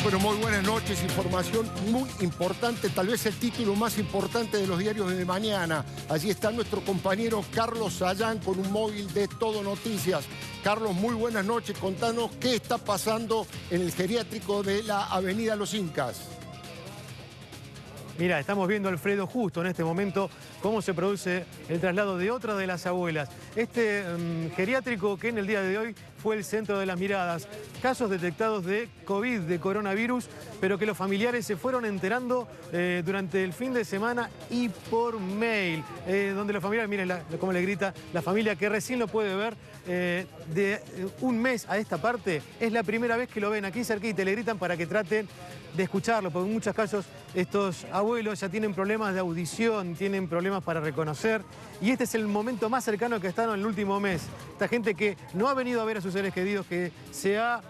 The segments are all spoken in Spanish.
Bueno, muy buenas noches. Información muy importante, tal vez el título más importante de los diarios de mañana. Allí está nuestro compañero Carlos Sayán con un móvil de Todo Noticias. Carlos, muy buenas noches. Contanos qué está pasando en el geriátrico de la Avenida Los Incas. Mira, estamos viendo, Alfredo, justo en este momento cómo se produce el traslado de otra de las abuelas. Este geriátrico que en el día de hoy fue el centro de las miradas. Casos detectados de COVID, de coronavirus, pero que los familiares se fueron enterando durante el fin de semana y por mail. Donde los familiares, miren cómo le grita la familia que recién lo puede ver. De un mes a esta parte es la primera vez que lo ven aquí cerquita y le gritan para que traten de escucharlo, porque en muchos casos estos abuelos ya tienen problemas de audición, tienen problemas para reconocer, y este es el momento más cercano que están en el último mes. Esta gente que no ha venido a ver a sus seres queridos, que se ha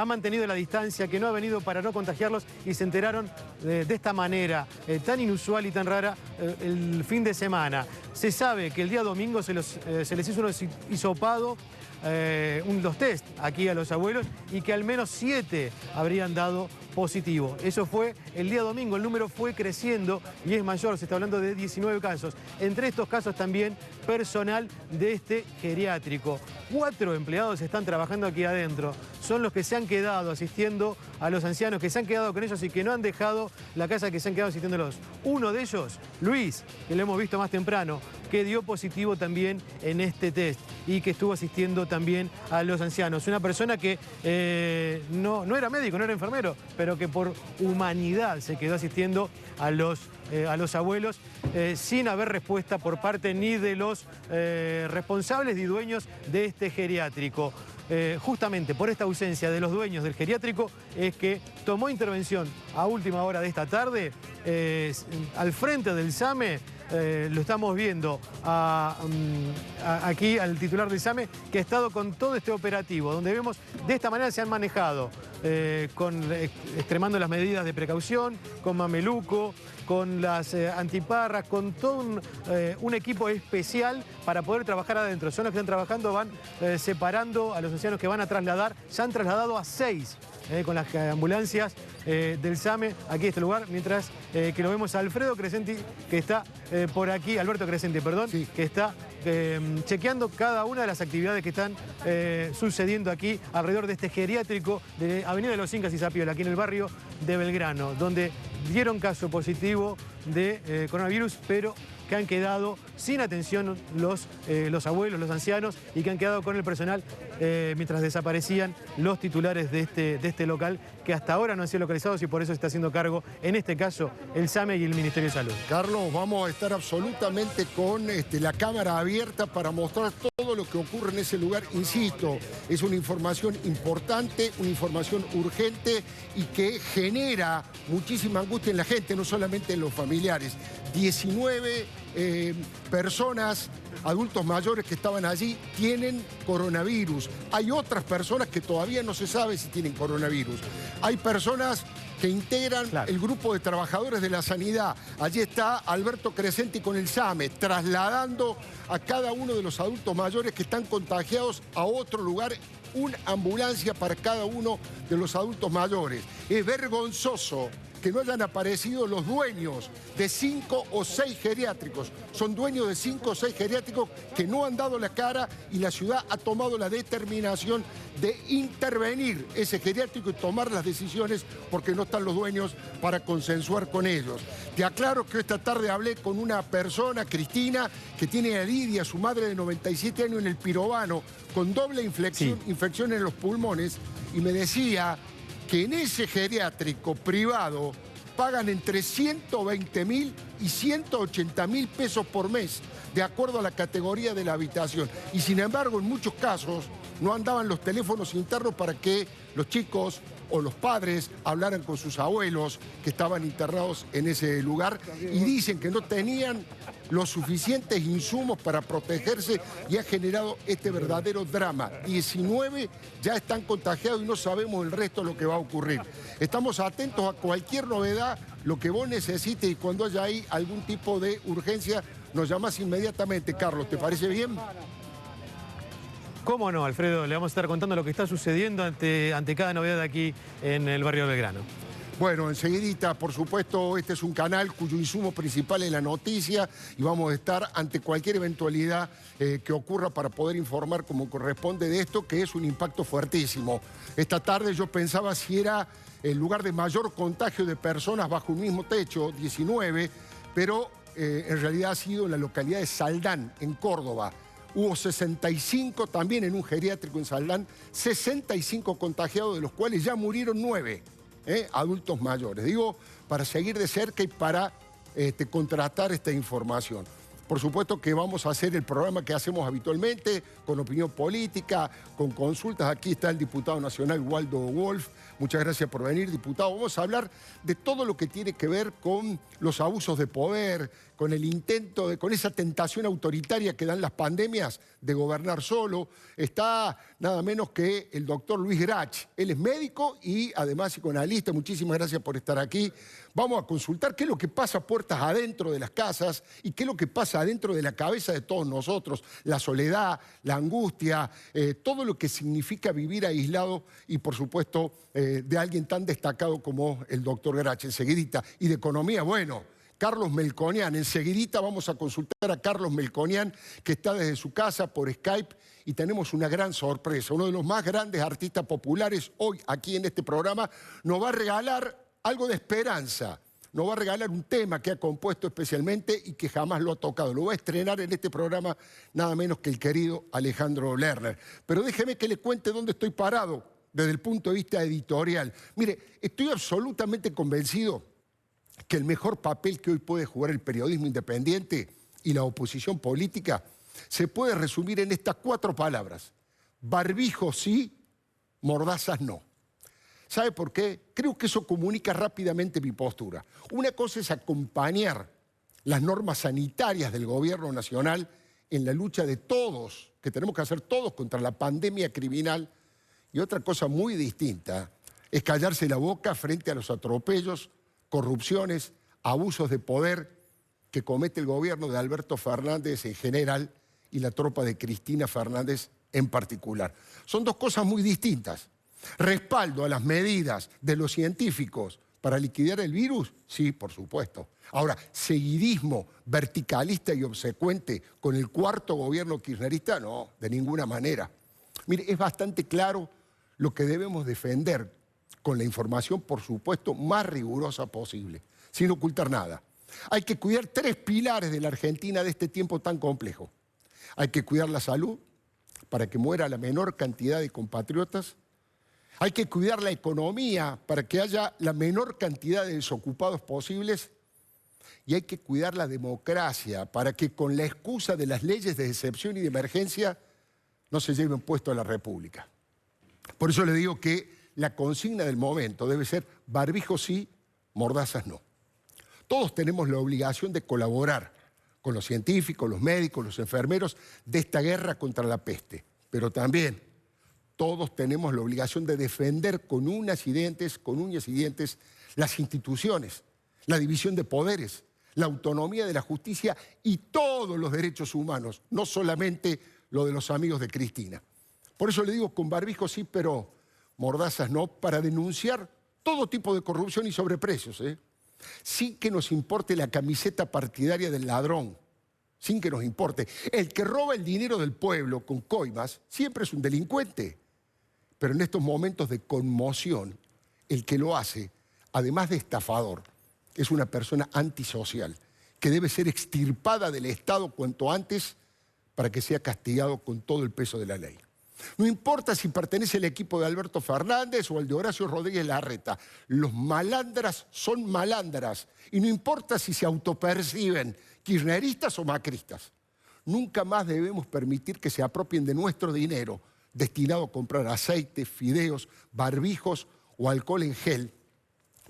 mantenido la distancia, que no ha venido para no contagiarlos, y se enteraron de esta manera tan inusual y tan rara el fin de semana. Se sabe que el día domingo se les hizo un hisopado, los test aquí a los abuelos, y que al menos 7 habrían dado positivo. Eso fue el día domingo, el número fue creciendo y es mayor, se está hablando de 19 casos. Entre estos casos también personal de este geriátrico. 4 empleados están trabajando aquí adentro. Son los que se han quedado asistiendo a los ancianos, que se han quedado con ellos y que no han dejado la casa, que se han quedado asistiéndolos. Uno de ellos, Luis, que lo hemos visto más temprano, que dio positivo también en este test y que estuvo asistiendo también a los ancianos. Una persona que no era médico, no era enfermero, pero que por humanidad se quedó asistiendo a los abuelos sin haber respuesta por parte ni de los responsables ni dueños de este geriátrico. Justamente por esta ausencia de los dueños del geriátrico es que tomó intervención a última hora de esta tarde al frente del SAME. Lo estamos viendo aquí al titular del SAME, que ha estado con todo este operativo, donde vemos de esta manera se han manejado, extremando las medidas de precaución, con mameluco, con las antiparras, con todo un equipo especial para poder trabajar adentro. Son los que están trabajando, van separando a los ancianos que van a trasladar. Se han trasladado a 6 con las ambulancias del SAME aquí a este lugar, mientras que lo vemos a Alfredo Crescenti, que está por aquí, Alberto Crescenti, perdón, sí, que está chequeando cada una de las actividades que están sucediendo aquí alrededor de este geriátrico de Avenida de los Incas y Zapiola, aquí en el barrio de Belgrano, donde dieron caso positivo de coronavirus, pero que han quedado sin atención los abuelos, los ancianos, y que han quedado con el personal mientras desaparecían los titulares de este local, que hasta ahora no han sido localizados, y por eso se está haciendo cargo, en este caso, el SAME y el Ministerio de Salud. Carlos, vamos a estar absolutamente con la cámara abierta para mostrar todo lo que ocurre en ese lugar. Insisto, es una información importante, una información urgente y que genera muchísima angustia en la gente, no solamente en los familiares. 19 personas, adultos mayores que estaban allí, tienen coronavirus. Hay otras personas que todavía no se sabe si tienen coronavirus. Hay personas que integran el grupo de trabajadores de la sanidad. Allí está Alberto Crescenti con el SAME, trasladando a cada uno de los adultos mayores que están contagiados a otro lugar, una ambulancia para cada uno de los adultos mayores. Es vergonzoso que no hayan aparecido los dueños de 5 o 6 geriátricos. Son dueños de 5 o 6 geriátricos que no han dado la cara, y la ciudad ha tomado la determinación de intervenir ese geriátrico y tomar las decisiones porque no están los dueños para consensuar con ellos. Te aclaro que esta tarde hablé con una persona, Cristina, que tiene a Lidia, su madre de 97 años, en el Pirobano, con doble infección en los pulmones, y me decía que en ese geriátrico privado pagan entre 120.000 y 180.000 pesos por mes, de acuerdo a la categoría de la habitación. Y sin embargo, en muchos casos no andaban los teléfonos internos para que los chicos o los padres hablaran con sus abuelos que estaban internados en ese lugar, y dicen que no tenían los suficientes insumos para protegerse, y ha generado este verdadero drama. 19 ya están contagiados y no sabemos el resto de lo que va a ocurrir. Estamos atentos a cualquier novedad, lo que vos necesites, y cuando haya ahí algún tipo de urgencia nos llamás inmediatamente. Carlos, ¿te parece bien? Cómo no, Alfredo, le vamos a estar contando lo que está sucediendo ante cada novedad aquí en el barrio Belgrano. Bueno, enseguidita, por supuesto, este es un canal cuyo insumo principal es la noticia y vamos a estar ante cualquier eventualidad que ocurra para poder informar como corresponde de esto, que es un impacto fuertísimo. Esta tarde yo pensaba si era el lugar de mayor contagio de personas bajo un mismo techo, 19, pero en realidad ha sido en la localidad de Saldán, en Córdoba. Hubo 65 también en un geriátrico en Saldán, 65 contagiados, de los cuales ya murieron 9. Adultos mayores. Digo, para seguir de cerca y para contrastar esta información. Por supuesto que vamos a hacer el programa que hacemos habitualmente, con opinión política, con consultas. Aquí está el diputado nacional Waldo Wolf. Muchas gracias por venir, diputado. Vamos a hablar de todo lo que tiene que ver con los abusos de poder, con el intento, con esa tentación autoritaria que dan las pandemias de gobernar solo. Está nada menos que el doctor Luis Grach. Él es médico y además psicoanalista. Muchísimas gracias por estar aquí. Vamos a consultar qué es lo que pasa puertas adentro de las casas y qué es lo que pasa adentro de la cabeza de todos nosotros. La soledad, la angustia, todo lo que significa vivir aislado y, por supuesto, de alguien tan destacado como el doctor Grach. Enseguidita. Y de economía, bueno, Carlos Melconian. Enseguidita vamos a consultar a Carlos Melconian, que está desde su casa por Skype, y tenemos una gran sorpresa. Uno de los más grandes artistas populares hoy aquí en este programa nos va a regalar algo de esperanza. Nos va a regalar un tema que ha compuesto especialmente y que jamás lo ha tocado. Lo va a estrenar en este programa nada menos que el querido Alejandro Lerner. Pero déjeme que le cuente dónde estoy parado desde el punto de vista editorial. Mire, estoy absolutamente convencido que el mejor papel que hoy puede jugar el periodismo independiente y la oposición política se puede resumir en estas 4 palabras. Barbijo sí, mordazas no. ¿Sabe por qué? Creo que eso comunica rápidamente mi postura. Una cosa es acompañar las normas sanitarias del gobierno nacional en la lucha de todos, que tenemos que hacer todos contra la pandemia criminal, y otra cosa muy distinta es callarse la boca frente a los atropellos, corrupciones, abusos de poder que comete el gobierno de Alberto Fernández en general y la tropa de Cristina Fernández en particular. Son 2 cosas muy distintas. ¿Respaldo a las medidas de los científicos para liquidar el virus? Sí, por supuesto. Ahora, ¿seguidismo verticalista y obsecuente con el 4º gobierno kirchnerista? No, de ninguna manera. Mire, es bastante claro lo que debemos defender con la información, por supuesto, más rigurosa posible, sin ocultar nada. Hay que cuidar 3 pilares de la Argentina de este tiempo tan complejo. Hay que cuidar la salud para que muera la menor cantidad de compatriotas. Hay que cuidar la economía para que haya la menor cantidad de desocupados posibles. Y hay que cuidar la democracia para que con la excusa de las leyes de excepción y de emergencia no se lleven puesto a la República. Por eso le digo que la consigna del momento debe ser barbijo sí, mordazas no. Todos tenemos la obligación de colaborar con los científicos, los médicos, los enfermeros de esta guerra contra la peste. Pero también todos tenemos la obligación de defender con uñas y dientes las instituciones, la división de poderes, la autonomía de la justicia y todos los derechos humanos, no solamente lo de los amigos de Cristina. Por eso le digo con barbijo sí, pero mordazas no, para denunciar todo tipo de corrupción y sobreprecios, sin que nos importe la camiseta partidaria del ladrón, sin que nos importe. El que roba el dinero del pueblo con coimas siempre es un delincuente. Pero en estos momentos de conmoción, el que lo hace, además de estafador, es una persona antisocial que debe ser extirpada del Estado cuanto antes para que sea castigado con todo el peso de la ley. No importa si pertenece al equipo de Alberto Fernández o al de Horacio Rodríguez Larreta. Los malandras son malandras. Y no importa si se autoperciben kirchneristas o macristas. Nunca más debemos permitir que se apropien de nuestro dinero destinado a comprar aceite, fideos, barbijos o alcohol en gel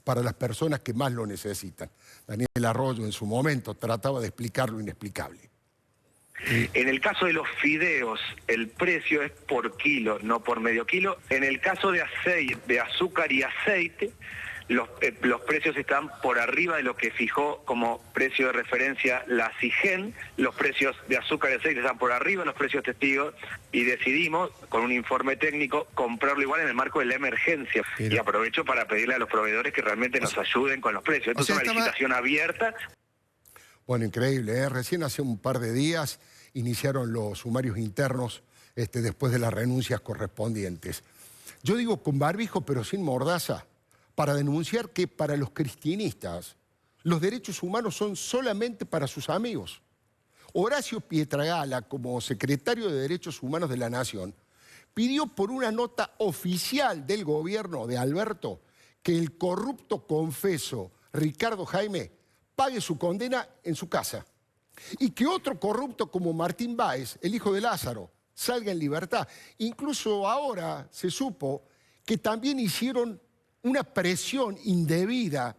para las personas que más lo necesitan. Daniel Arroyo en su momento trataba de explicar lo inexplicable. En el caso de los fideos, el precio es por kilo, no por medio kilo. En el caso de aceite, de azúcar y aceite, los precios están por arriba de lo que fijó como precio de referencia la CIGEN, los precios de azúcar y aceite están por arriba de los precios testigos, y decidimos, con un informe técnico, comprarlo igual en el marco de la emergencia. Y aprovecho para pedirle a los proveedores que realmente nos ayuden con los precios. Esto es una licitación abierta. Bueno, increíble, ¿eh? Recién hace un par de días iniciaron los sumarios internos después de las renuncias correspondientes. Yo digo con barbijo pero sin mordaza, para denunciar que para los cristianistas los derechos humanos son solamente para sus amigos. Horacio Pietragala, como secretario de Derechos Humanos de la Nación, pidió por una nota oficial del gobierno de Alberto que el corrupto confeso Ricardo Jaime pague su condena en su casa y que otro corrupto como Martín Báez, el hijo de Lázaro, salga en libertad. Incluso ahora se supo que también hicieron una presión indebida,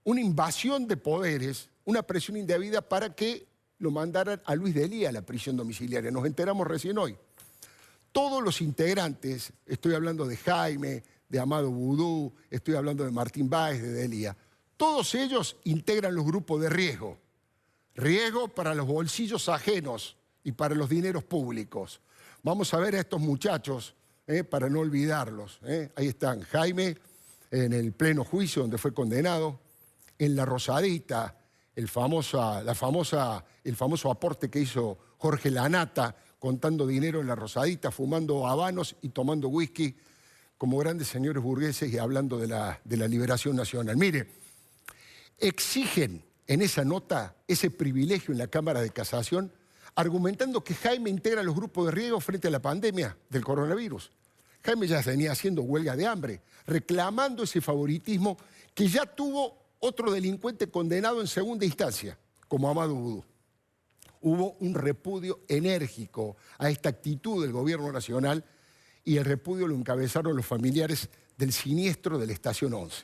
una invasión de poderes, una presión indebida para que lo mandaran a Luis Delía a la prisión domiciliaria. Nos enteramos recién hoy. Todos los integrantes, estoy hablando de Jaime, de Amado Vudú, estoy hablando de Martín Báez, de Delía, todos ellos integran los grupos de riesgo. Riesgo para los bolsillos ajenos y para los dineros públicos. Vamos a ver a estos muchachos, para no olvidarlos. Ahí están, Jaime en el pleno juicio donde fue condenado, en La Rosadita, el famoso aporte que hizo Jorge Lanata, contando dinero en La Rosadita, fumando habanos y tomando whisky, como grandes señores burgueses y hablando de la liberación nacional. Mire, exigen en esa nota ese privilegio en la Cámara de Casación, argumentando que Jaime integra los grupos de riesgo frente a la pandemia del coronavirus. Jaime ya venía haciendo huelga de hambre, reclamando ese favoritismo que ya tuvo otro delincuente condenado en segunda instancia, como Amado Vudú. Hubo un repudio enérgico a esta actitud del gobierno nacional y el repudio lo encabezaron los familiares del siniestro de la Estación 11.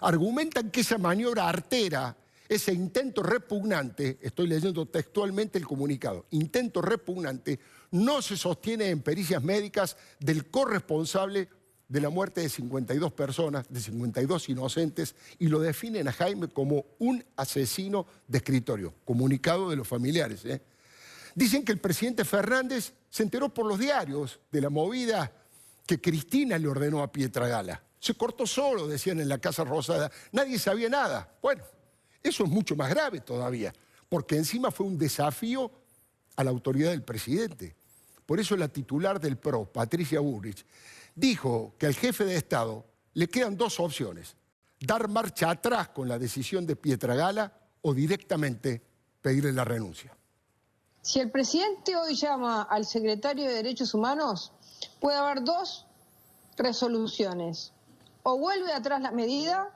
Argumentan que esa maniobra artera, ese intento repugnante, estoy leyendo textualmente el comunicado, intento repugnante, no se sostiene en pericias médicas del corresponsable de la muerte de 52 personas, de 52 inocentes, y lo definen a Jaime como un asesino de escritorio. Comunicado de los familiares. Dicen que el presidente Fernández se enteró por los diarios de la movida que Cristina le ordenó a Pietragala. Se cortó solo, decían en la Casa Rosada. Nadie sabía nada. Bueno, eso es mucho más grave todavía, porque encima fue un desafío a la autoridad del presidente. Por eso la titular del PRO, Patricia Bullrich, dijo que al jefe de Estado le quedan dos opciones: dar marcha atrás con la decisión de Pietragala o directamente pedirle la renuncia. Si el presidente hoy llama al secretario de Derechos Humanos, puede haber dos resoluciones: o vuelve atrás la medida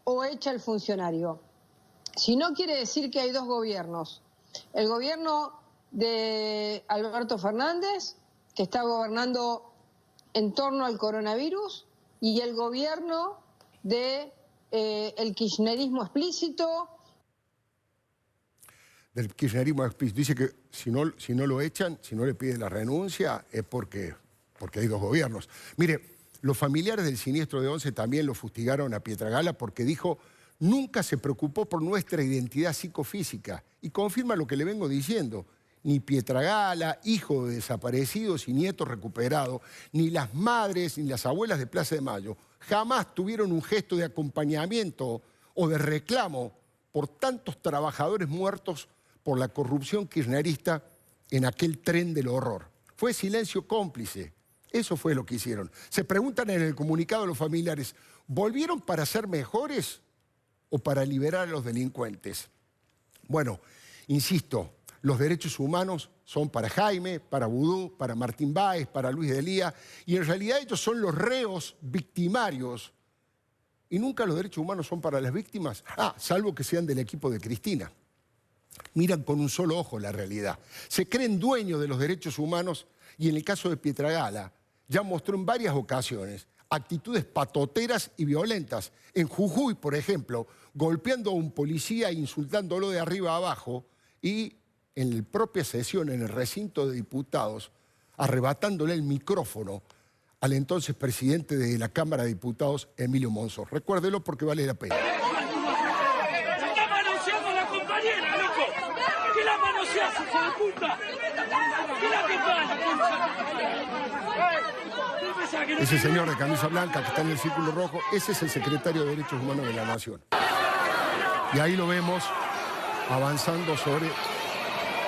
o echa al funcionario. Si no, quiere decir que hay dos gobiernos: el gobierno de Alberto Fernández, que está gobernando en torno al coronavirus, y el gobierno de el kirchnerismo explícito. Del kirchnerismo explícito. Dice que si no lo echan, si no le piden la renuncia, es porque hay dos gobiernos. Mire, los familiares del siniestro de Once también lo fustigaron a Pietragala porque dijo: nunca se preocupó por nuestra identidad psicofísica. Y confirma lo que le vengo diciendo. Ni Pietragala, hijo de desaparecidos y nietos recuperados, ni las madres ni las abuelas de Plaza de Mayo jamás tuvieron un gesto de acompañamiento o de reclamo por tantos trabajadores muertos por la corrupción kirchnerista en aquel tren del horror. Fue silencio cómplice. Eso fue lo que hicieron. Se preguntan en el comunicado los familiares: ¿volvieron para ser mejores o para liberar a los delincuentes? Bueno, insisto, los derechos humanos son para Jaime, para Vudú, para Martín Báez, para Luis Delía, y en realidad ellos son los reos victimarios. Y nunca los derechos humanos son para las víctimas, salvo que sean del equipo de Cristina. Miran con un solo ojo la realidad. Se creen dueños de los derechos humanos y en el caso de Pietragala ya mostró en varias ocasiones actitudes patoteras y violentas. En Jujuy, por ejemplo, golpeando a un policía e insultándolo de arriba a abajo, y en la propia sesión, en el recinto de diputados, arrebatándole el micrófono al entonces presidente de la Cámara de Diputados, Emilio Monzó. Recuérdelo porque vale la pena. ¡Se está manoseando a la compañera, loco! ¿Qué la manoseas, hijo de puta? ¿Qué la acompaña? Ese señor de camisa blanca que está en el círculo rojo, ese es el secretario de Derechos Humanos de la Nación. Y ahí lo vemos avanzando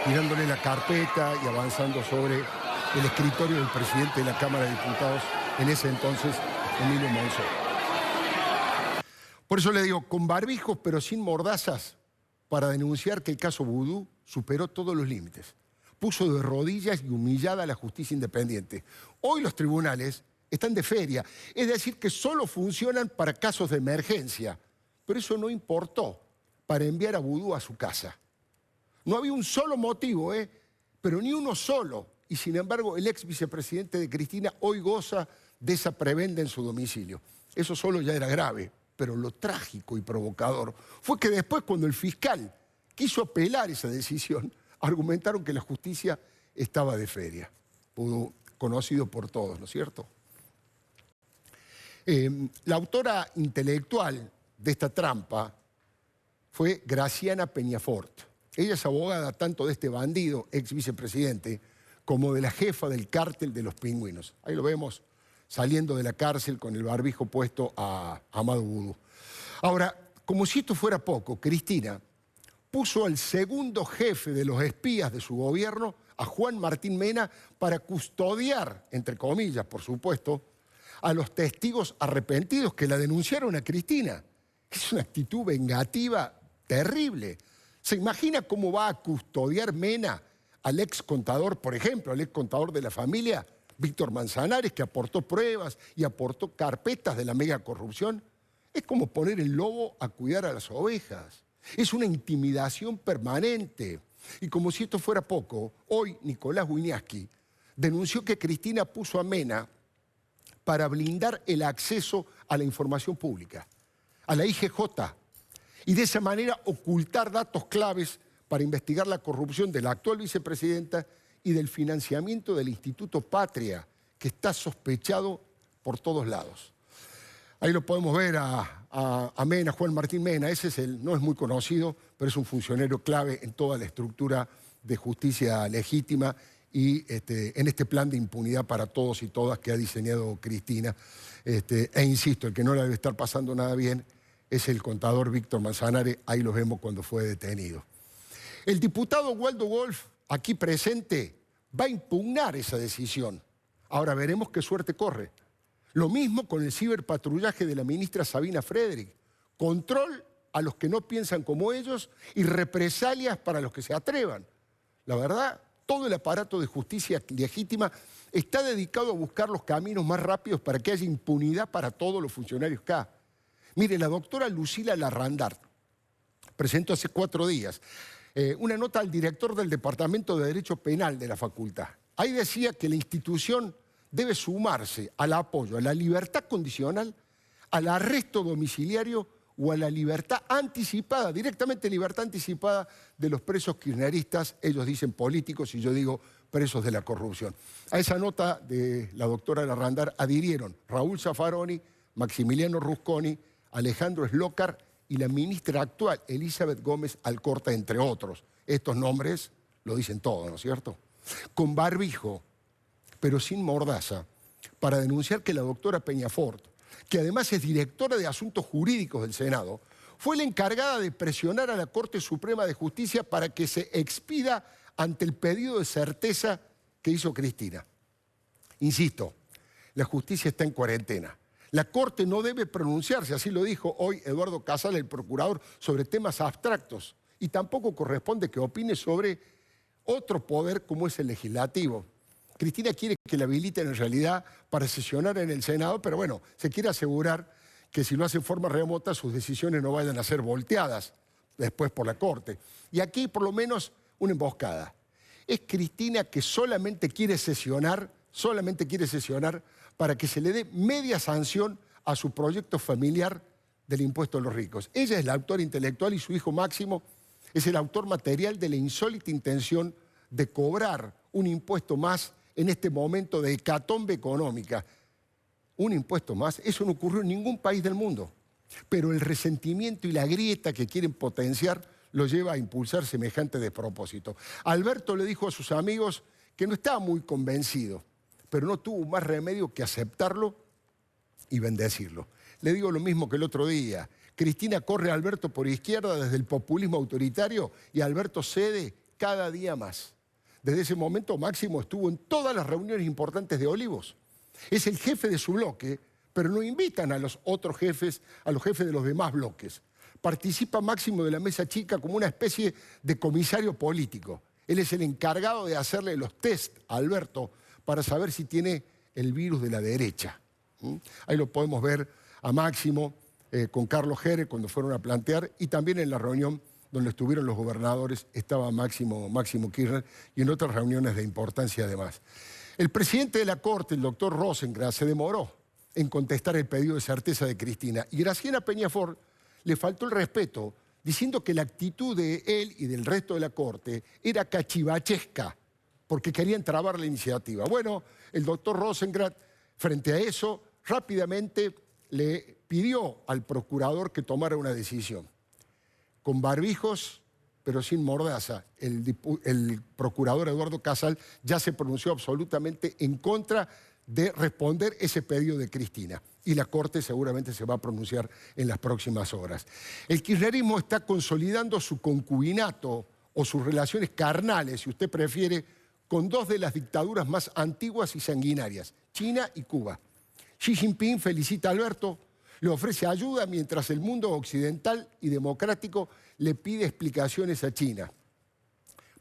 tirándole la carpeta y avanzando sobre el escritorio del presidente de la Cámara de Diputados, en ese entonces, Emilio Monzó. Por eso le digo, con barbijos pero sin mordazas, para denunciar que el caso Vudú superó todos los límites. Puso de rodillas y humillada a la justicia independiente. Hoy los tribunales están de feria, es decir, que solo funcionan para casos de emergencia. Pero eso no importó para enviar a Vudú a su casa. No había un solo motivo, pero ni uno solo. Y sin embargo, el ex vicepresidente de Cristina hoy goza de esa prebenda en su domicilio. Eso solo ya era grave, pero lo trágico y provocador fue que después, cuando el fiscal quiso apelar esa decisión, argumentaron que la justicia estaba de feria. Vudú, conocido por todos, ¿no es cierto? La autora intelectual de esta trampa fue Graciana Peñafort. Ella es abogada tanto de este bandido, ex vicepresidente, como de la jefa del cártel de los pingüinos. Ahí lo vemos saliendo de la cárcel con el barbijo puesto a Amado Vudú. Ahora, como si esto fuera poco, Cristina puso al segundo jefe de los espías de su gobierno, a Juan Martín Mena, para custodiar, entre comillas, por supuesto, a los testigos arrepentidos que la denunciaron a Cristina. Es una actitud vengativa terrible. ¿Se imagina cómo va a custodiar Mena al ex contador, por ejemplo, al ex contador de la familia, Víctor Manzanares, que aportó pruebas y aportó carpetas de la mega corrupción? Es como poner el lobo a cuidar a las ovejas. Es una intimidación permanente. Y como si esto fuera poco, hoy Nicolás Wieniawski denunció que Cristina puso a Mena para blindar el acceso a la información pública, a la IGJ, y de esa manera ocultar datos claves para investigar la corrupción de la actual vicepresidenta y del financiamiento del Instituto Patria, que está sospechado por todos lados. Ahí lo podemos ver a Mena, Juan Martín Mena. Ese no es muy conocido, pero es un funcionario clave en toda la estructura de justicia legítima y en este plan de impunidad para todos y todas que ha diseñado Cristina. E insisto, el que no la debe estar pasando nada bien es el contador Víctor Manzanares. Ahí lo vemos cuando fue detenido. El diputado Waldo Wolf, aquí presente, va a impugnar esa decisión. Ahora veremos qué suerte corre. Lo mismo con el ciberpatrullaje de la ministra Sabina Frederick. Control a los que no piensan como ellos y represalias para los que se atrevan. La verdad, todo el aparato de justicia legítima está dedicado a buscar los caminos más rápidos para que haya impunidad para todos los funcionarios acá. Mire, la doctora Lucila Larrandart presentó hace 4 días una nota al director del Departamento de Derecho Penal de la facultad. Ahí decía que la institución debe sumarse al apoyo a la libertad condicional, al arresto domiciliario o a la libertad anticipada, directamente libertad anticipada de los presos kirchneristas, ellos dicen políticos y yo digo presos de la corrupción. A esa nota de la doctora Larrandart adhirieron Raúl Zaffaroni, Maximiliano Rusconi, Alejandro Slócar y la ministra actual, Elizabeth Gómez Alcorta, entre otros. Estos nombres lo dicen todo, ¿no es cierto? Con barbijo, pero sin mordaza, para denunciar que la doctora Peñafort, que además es directora de Asuntos Jurídicos del Senado, fue la encargada de presionar a la Corte Suprema de Justicia para que se expida ante el pedido de certeza que hizo Cristina. Insisto, la justicia está en cuarentena. La Corte no debe pronunciarse, así lo dijo hoy Eduardo Casal, el procurador, sobre temas abstractos. Y tampoco corresponde que opine sobre otro poder como es el legislativo. Cristina quiere que la habiliten en realidad para sesionar en el Senado, pero bueno, se quiere asegurar que si lo hace en forma remota sus decisiones no vayan a ser volteadas después por la Corte. Y aquí por lo menos una emboscada. Es Cristina que solamente quiere sesionar para que se le dé media sanción a su proyecto familiar del impuesto a los ricos. Ella es la autora intelectual y su hijo Máximo es el autor material de la insólita intención de cobrar un impuesto más en este momento de hecatombe económica. un impuesto más, eso no ocurrió en ningún país del mundo. Pero el resentimiento y la grieta que quieren potenciar lo lleva a impulsar semejante despropósito. Alberto le dijo a sus amigos que no estaba muy convencido, pero no tuvo más remedio que aceptarlo y bendecirlo. Le digo lo mismo que el otro día. Cristina corre a Alberto por izquierda desde el populismo autoritario y Alberto cede cada día más. Desde ese momento Máximo estuvo en todas las reuniones importantes de Olivos. Es el jefe de su bloque, pero no invitan a los otros jefes, a los jefes de los demás bloques. Participa Máximo de la mesa chica como una especie de comisario político. Él es el encargado de hacerle los test a Alberto para saber si tiene el virus de la derecha. Ahí lo podemos ver a Máximo con Carlos Jere cuando fueron a plantear, y también en la reunión donde estuvieron los gobernadores estaba Máximo Kirchner, y en otras reuniones de importancia además. El presidente de la Corte, el doctor Rosenkrantz, se demoró en contestar el pedido de certeza de Cristina, y Graciela Peñafort le faltó el respeto diciendo que la actitud de él y del resto de la Corte era cachivachesca, porque querían trabar la iniciativa. Bueno, el doctor Rosenkrantz, frente a eso, rápidamente le pidió al procurador que tomara una decisión. Con barbijos, pero sin mordaza, el procurador Eduardo Casal ya se pronunció absolutamente en contra de responder ese pedido de Cristina. Y la Corte seguramente se va a pronunciar en las próximas horas. El kirchnerismo está consolidando su concubinato o sus relaciones carnales, si usted prefiere, con dos de las dictaduras más antiguas y sanguinarias, China y Cuba. Xi Jinping felicita a Alberto, le ofrece ayuda mientras el mundo occidental y democrático le pide explicaciones a China.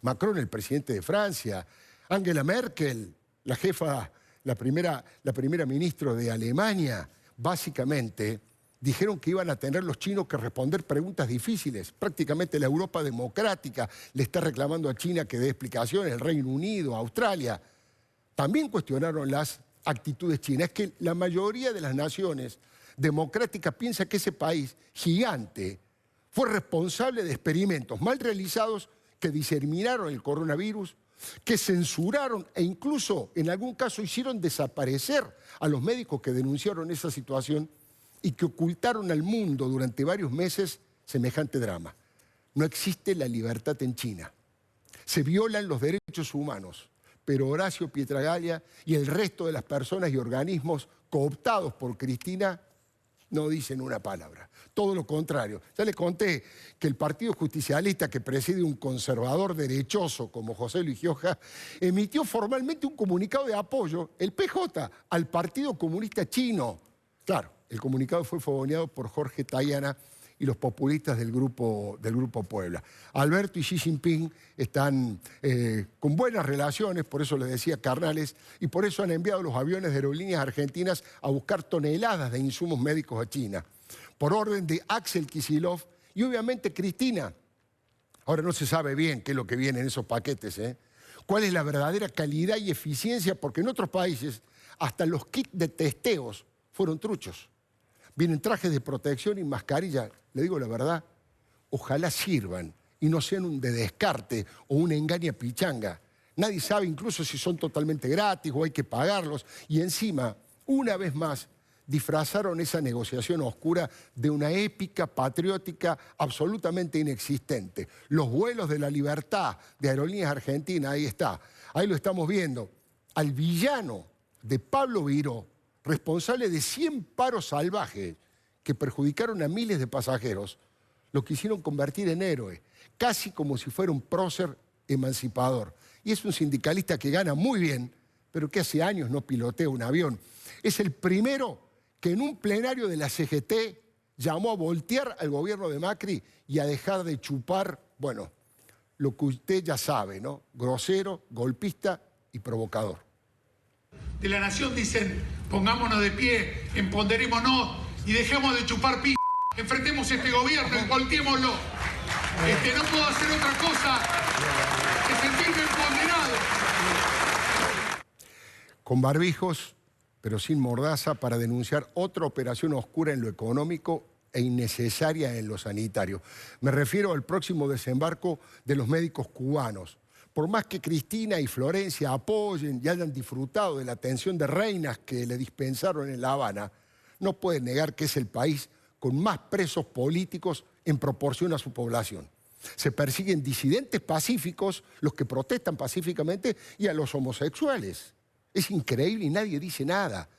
Macron, el presidente de Francia, Angela Merkel, la primera ministra de Alemania, básicamente dijeron que iban a tener los chinos que responder preguntas difíciles. Prácticamente la Europa democrática le está reclamando a China que dé explicaciones, el Reino Unido, Australia. También cuestionaron las actitudes chinas. Es que la mayoría de las naciones democráticas piensa que ese país gigante fue responsable de experimentos mal realizados que diseminaron el coronavirus, que censuraron e incluso en algún caso hicieron desaparecer a los médicos que denunciaron esa situación y que ocultaron al mundo durante varios meses semejante drama. No existe la libertad en China. Se violan los derechos humanos, pero Horacio Pietragalla y el resto de las personas y organismos cooptados por Cristina no dicen una palabra. Todo lo contrario. Ya les conté que el Partido Justicialista, que preside un conservador derechoso como José Luis Gioja, emitió formalmente un comunicado de apoyo, el PJ, al Partido Comunista Chino. Claro, el comunicado fue fogoneado por Jorge Tayana y los populistas del grupo Puebla. Alberto y Xi Jinping están con buenas relaciones, por eso les decía carnales, y por eso han enviado los aviones de aerolíneas argentinas a buscar toneladas de insumos médicos a China, por orden de Axel Kicillof y obviamente Cristina. Ahora no se sabe bien qué es lo que viene en esos paquetes, cuál es la verdadera calidad y eficiencia, porque en otros países hasta los kits de testeos fueron truchos. Vienen trajes de protección y mascarilla. Le digo la verdad, ojalá sirvan y no sean un de descarte o una engaña pichanga. Nadie sabe incluso si son totalmente gratis o hay que pagarlos. Y encima, una vez más, disfrazaron esa negociación oscura de una épica patriótica absolutamente inexistente. Los vuelos de la libertad de Aerolíneas Argentinas, ahí está. Ahí lo estamos viendo. Al villano de Pablo Viró, responsable de 100 paros salvajes que perjudicaron a miles de pasajeros, lo quisieron convertir en héroe, casi como si fuera un prócer emancipador. Y es un sindicalista que gana muy bien, pero que hace años no pilotea un avión. Es el primero que en un plenario de la CGT llamó a voltear al gobierno de Macri y a dejar de chupar, bueno, lo que usted ya sabe, ¿no? Grosero, golpista y provocador. De la Nación dicen, pongámonos de pie, empoderémonos y dejemos de chupar p***. Enfrentemos este gobierno, volteémoslo. No puedo hacer otra cosa que sentirme empoderado. Con barbijos, pero sin mordaza, para denunciar otra operación oscura en lo económico e innecesaria en lo sanitario. Me refiero al próximo desembarco de los médicos cubanos. Por más que Cristina y Florencia apoyen y hayan disfrutado de la atención de reinas que le dispensaron en La Habana, no pueden negar que es el país con más presos políticos en proporción a su población. Se persiguen disidentes pacíficos, los que protestan pacíficamente, y a los homosexuales. Es increíble y nadie dice nada.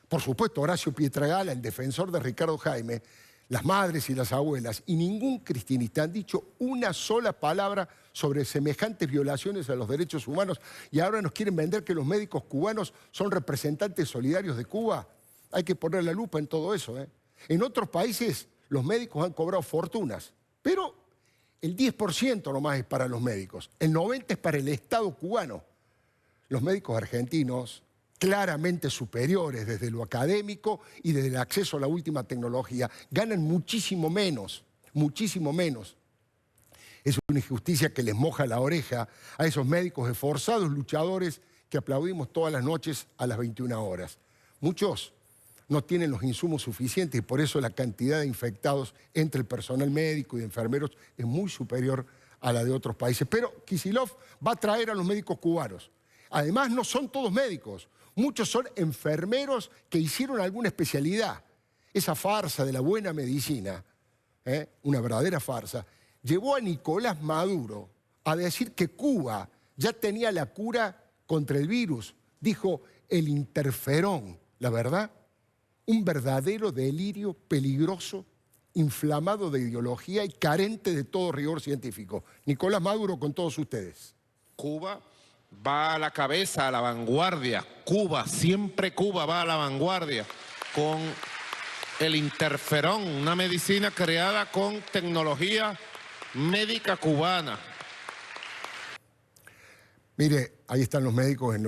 Por supuesto, Horacio Pietragala, el defensor de Ricardo Jaime, las madres y las abuelas, y ningún cristianista han dicho una sola palabra sobre semejantes violaciones a los derechos humanos, y ahora nos quieren vender que los médicos cubanos son representantes solidarios de Cuba. Hay que poner la lupa en todo eso, ¿eh? En otros países los médicos han cobrado fortunas, pero el 10% nomás es para los médicos, el 90% es para el Estado cubano. Los médicos argentinos, claramente superiores desde lo académico y desde el acceso a la última tecnología, ganan muchísimo menos, muchísimo menos. Es una injusticia que les moja la oreja a esos médicos esforzados, luchadores que aplaudimos todas las noches a las 21 horas. Muchos no tienen los insumos suficientes y por eso la cantidad de infectados entre el personal médico y de enfermeros es muy superior a la de otros países. Pero Kicillof va a traer a los médicos cubanos. Además, no son todos médicos. Muchos son enfermeros que hicieron alguna especialidad. Esa farsa de la buena medicina, una verdadera farsa, llevó a Nicolás Maduro a decir que Cuba ya tenía la cura contra el virus. Dijo el interferón, la verdad. Un verdadero delirio peligroso, inflamado de ideología y carente de todo rigor científico. Nicolás Maduro con todos ustedes. Cuba va a la cabeza, a la vanguardia. Cuba, siempre Cuba va a la vanguardia con el interferón, una medicina creada con tecnología médica cubana. Mire, ahí están los médicos en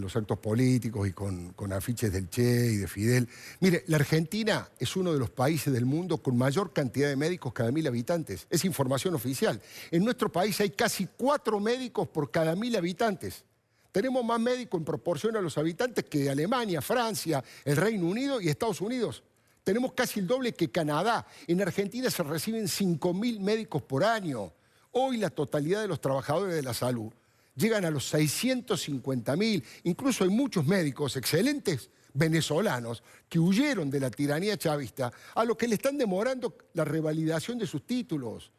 los actos políticos y con afiches del Che y de Fidel. Mire, la Argentina es uno de los países del mundo con mayor cantidad de médicos cada 1000 habitantes. Es información oficial. En nuestro país hay casi 4 médicos por cada 1000 habitantes. Tenemos más médicos en proporción a los habitantes que Alemania, Francia, el Reino Unido y Estados Unidos. Tenemos casi el doble que Canadá. En Argentina se reciben 5.000 médicos por año. Hoy la totalidad de los trabajadores de la salud llegan a los 650.000. Incluso hay muchos médicos excelentes venezolanos que huyeron de la tiranía chavista, a los que le están demorando la revalidación de sus títulos.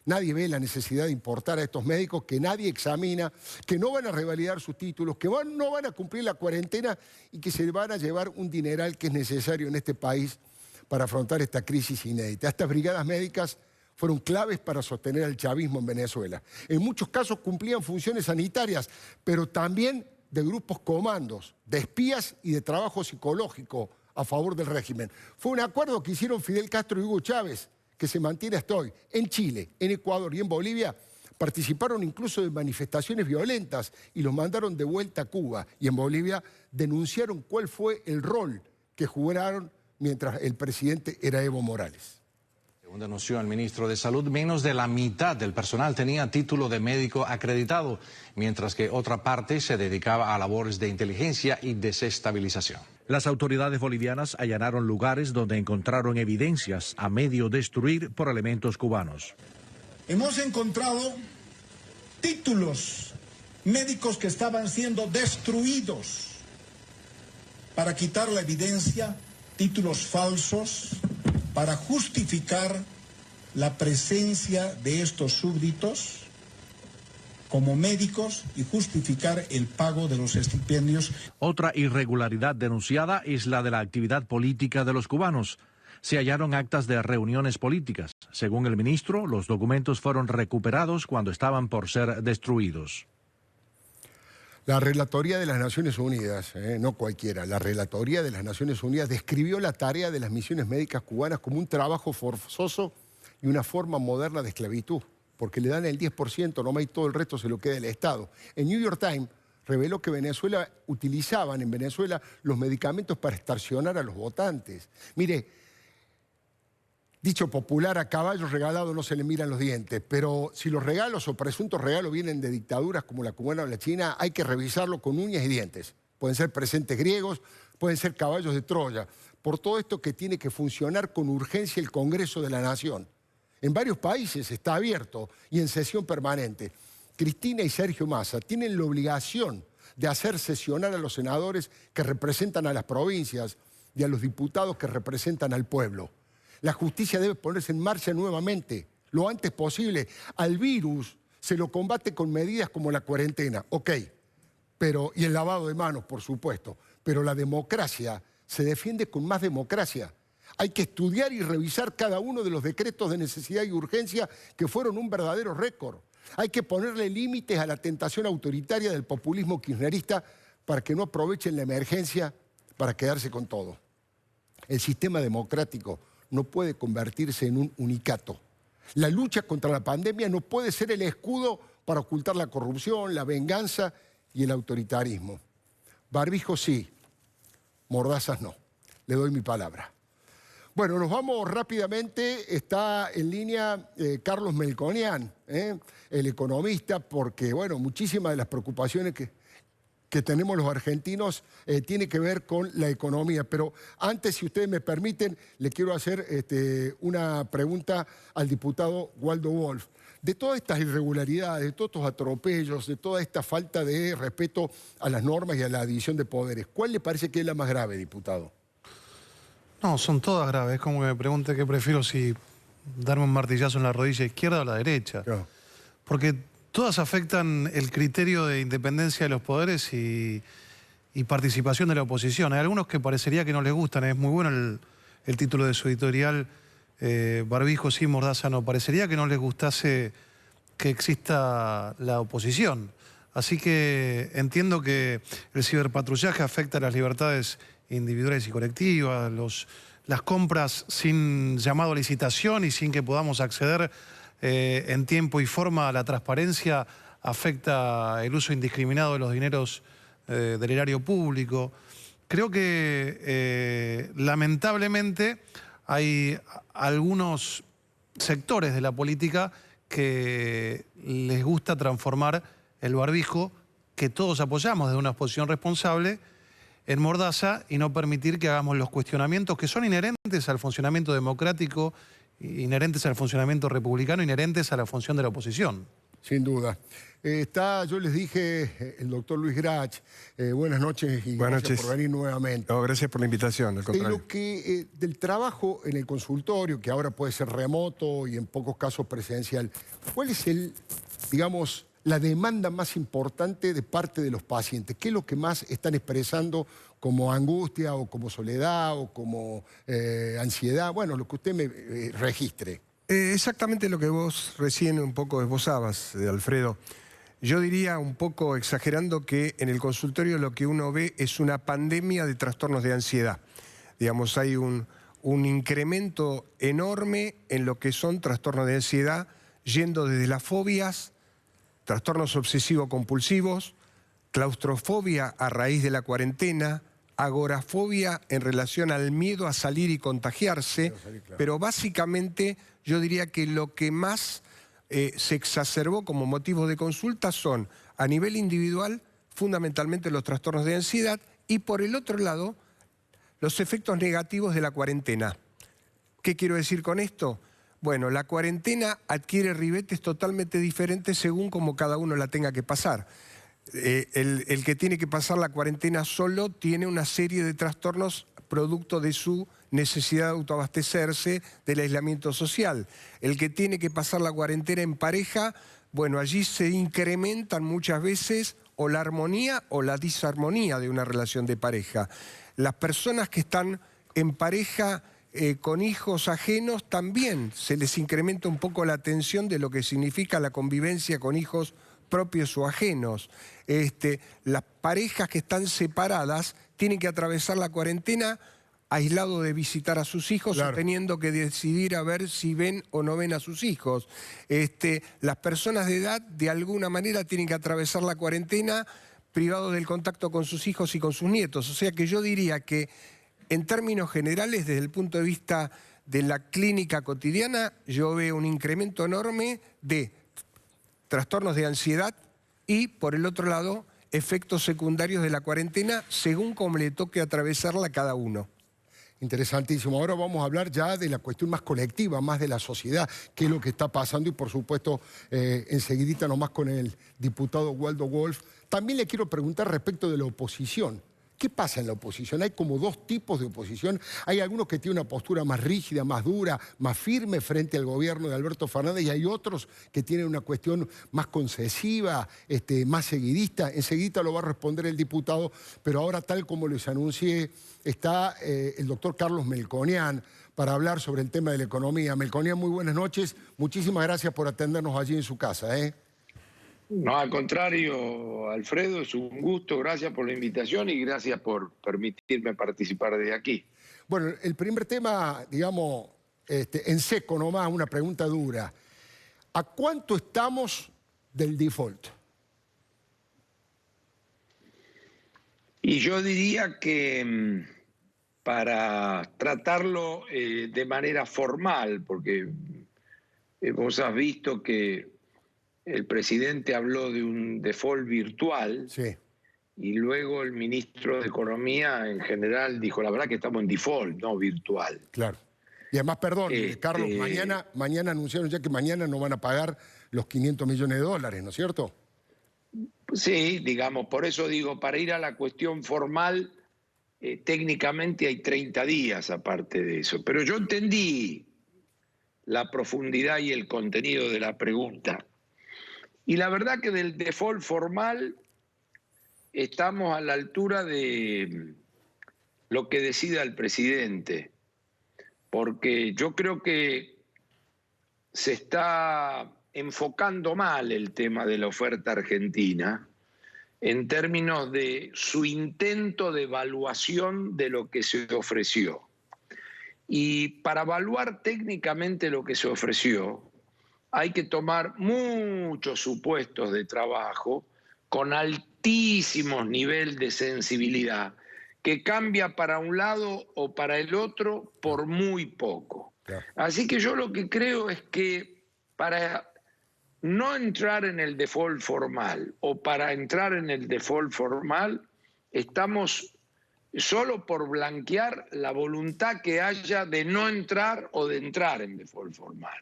Nadie ve la necesidad de importar a estos médicos que nadie examina, que no van a revalidar sus títulos, que no van a cumplir la cuarentena y que se van a llevar un dineral que es necesario en este país para afrontar esta crisis inédita. Estas brigadas médicas fueron claves para sostener al chavismo en Venezuela. En muchos casos cumplían funciones sanitarias, pero también de grupos comandos, de espías y de trabajo psicológico a favor del régimen. Fue un acuerdo que hicieron Fidel Castro y Hugo Chávez, que se mantiene hasta hoy. En Chile, en Ecuador y en Bolivia participaron incluso de manifestaciones violentas y los mandaron de vuelta a Cuba. Y en Bolivia denunciaron cuál fue el rol que jugaron mientras el presidente era Evo Morales. Según denunció el ministro de Salud, menos de la mitad del personal tenía título de médico acreditado, mientras que otra parte se dedicaba a labores de inteligencia y desestabilización. Las autoridades bolivianas allanaron lugares donde encontraron evidencias a medio destruir por elementos cubanos. Hemos encontrado títulos médicos que estaban siendo destruidos para quitar la evidencia, títulos falsos, para justificar la presencia de estos súbditos como médicos y justificar el pago de los estipendios. Otra irregularidad denunciada es la de la actividad política de los cubanos. Se hallaron actas de reuniones políticas. Según el ministro, los documentos fueron recuperados cuando estaban por ser destruidos. La Relatoría de las Naciones Unidas, no cualquiera, la Relatoría de las Naciones Unidas describió la tarea de las misiones médicas cubanas como un trabajo forzoso y una forma moderna de esclavitud, porque le dan el 10%, nomás y todo el resto se lo queda el Estado. El New York Times reveló que utilizaban en Venezuela los medicamentos para extorsionar a los votantes. Mire, dicho popular, a caballo regalado no se le miran los dientes, pero si los regalos o presuntos regalos vienen de dictaduras como la cubana o la china, hay que revisarlo con uñas y dientes. Pueden ser presentes griegos, pueden ser caballos de Troya. Por todo esto que tiene que funcionar con urgencia el Congreso de la Nación. En varios países está abierto y en sesión permanente. Cristina y Sergio Massa tienen la obligación de hacer sesionar a los senadores que representan a las provincias y a los diputados que representan al pueblo. La justicia debe ponerse en marcha nuevamente, lo antes posible. Al virus se lo combate con medidas como la cuarentena, ok, y el lavado de manos, por supuesto, pero la democracia se defiende con más democracia. Hay que estudiar y revisar cada uno de los decretos de necesidad y urgencia que fueron un verdadero récord. Hay que ponerle límites a la tentación autoritaria del populismo kirchnerista para que no aprovechen la emergencia para quedarse con todo. El sistema democrático no puede convertirse en un unicato. La lucha contra la pandemia no puede ser el escudo para ocultar la corrupción, la venganza y el autoritarismo. Barbijo sí, mordazas no. Le doy mi palabra. Bueno, nos vamos rápidamente. Está en línea Carlos Melconian, el economista, porque, bueno, muchísimas de las preocupaciones que tenemos los argentinos tiene que ver con la economía. Pero antes, si ustedes me permiten, le quiero hacer una pregunta al diputado Waldo Wolf. De todas estas irregularidades, de todos estos atropellos, de toda esta falta de respeto a las normas y a la división de poderes, ¿cuál le parece que es la más grave, diputado? No, son todas graves. Es como que me pregunte qué prefiero, si darme un martillazo en la rodilla izquierda o la derecha. Claro. Porque todas afectan el criterio de independencia de los poderes y participación de la oposición. Hay algunos que parecería que no les gustan. Es muy bueno el título de su editorial, Barbijo sí, mordaza no. Parecería que no les gustase que exista la oposición. Así que entiendo que el ciberpatrullaje afecta a las libertades individuales y colectivas, las compras sin llamado a licitación y sin que podamos acceder en tiempo y forma a la transparencia, afecta el uso indiscriminado de los dineros del erario público. Creo que lamentablemente hay algunos sectores de la política que les gusta transformar el barbijo, que todos apoyamos desde una posición responsable, en mordaza y no permitir que hagamos los cuestionamientos que son inherentes al funcionamiento democrático, inherentes al funcionamiento republicano, inherentes a la función de la oposición. Sin duda. Yo les dije, el doctor Luis Grach, buenas noches y gracias por venir nuevamente. No, gracias por la invitación, al contrario. Del trabajo en el consultorio, que ahora puede ser remoto y en pocos casos presencial, ¿cuál es la demanda más importante de parte de los pacientes? ¿Qué es lo que más están expresando como angustia o como soledad o como ansiedad? Bueno, lo que usted me registre. Exactamente lo que vos recién un poco esbozabas, Alfredo. Yo diría, un poco exagerando, que en el consultorio lo que uno ve es una pandemia de trastornos de ansiedad. Digamos, hay un incremento enorme en lo que son trastornos de ansiedad, yendo desde las fobias, trastornos obsesivo-compulsivos, claustrofobia a raíz de la cuarentena, agorafobia en relación al miedo a salir y contagiarse, pero básicamente yo diría que lo que más se exacerbó como motivos de consulta son, a nivel individual, fundamentalmente los trastornos de ansiedad y, por el otro lado, los efectos negativos de la cuarentena. ¿Qué quiero decir con esto? Bueno, la cuarentena adquiere ribetes totalmente diferentes según como cada uno la tenga que pasar. El que tiene que pasar la cuarentena solo tiene una serie de trastornos producto de su necesidad de autoabastecerse, del aislamiento social. El que tiene que pasar la cuarentena en pareja, bueno, allí se incrementan muchas veces o la armonía o la disarmonía de una relación de pareja. Las personas que están en pareja con hijos ajenos también se les incrementa un poco la tensión de lo que significa la convivencia con hijos propios o ajenos. Las parejas que están separadas tienen que atravesar la cuarentena aislado de visitar a sus hijos, claro, o teniendo que decidir a ver si ven o no ven a sus hijos. Las personas de edad, de alguna manera, tienen que atravesar la cuarentena privados del contacto con sus hijos y con sus nietos. O sea que yo diría que, en términos generales, desde el punto de vista de la clínica cotidiana, yo veo un incremento enorme de trastornos de ansiedad y, por el otro lado, efectos secundarios de la cuarentena, según como le toque atravesarla a cada uno. Interesantísimo. Ahora vamos a hablar ya de la cuestión más colectiva, más de la sociedad, qué es lo que está pasando y por supuesto enseguidita nomás con el diputado Waldo Wolf. También le quiero preguntar respecto de la oposición. ¿Qué pasa en la oposición? Hay como dos tipos de oposición. Hay algunos que tienen una postura más rígida, más dura, más firme frente al gobierno de Alberto Fernández y hay otros que tienen una cuestión más concesiva, más seguidista. Enseguida lo va a responder el diputado, pero ahora tal como les anuncié, está el doctor Carlos Melconian para hablar sobre el tema de la economía. Melconian, muy buenas noches. Muchísimas gracias por atendernos allí en su casa. No, al contrario, Alfredo, es un gusto, gracias por la invitación y gracias por permitirme participar desde aquí. Bueno, el primer tema, digamos, en seco nomás, una pregunta dura. ¿A cuánto estamos del default? Y yo diría que para tratarlo de manera formal, porque vos has visto que el presidente habló de un default virtual y luego el ministro de Economía en general dijo, la verdad que estamos en default, no virtual. Claro. Y además, perdón, Carlos, mañana anunciaron ya que mañana no van a pagar los 500 millones de dólares, ¿no es cierto? Sí, digamos, por eso digo, para ir a la cuestión formal, técnicamente hay 30 días aparte de eso. Pero yo entendí la profundidad y el contenido de la pregunta. Y la verdad que del default formal estamos a la altura de lo que decida el presidente, porque yo creo que se está enfocando mal el tema de la oferta argentina en términos de su intento de evaluación de lo que se ofreció. Y para evaluar técnicamente lo que se ofreció, hay que tomar muchos supuestos de trabajo con altísimos niveles de sensibilidad, que cambia para un lado o para el otro por muy poco. Así que yo lo que creo es que para no entrar en el default formal o para entrar en el default formal, estamos solo por blanquear la voluntad que haya de no entrar o de entrar en default formal.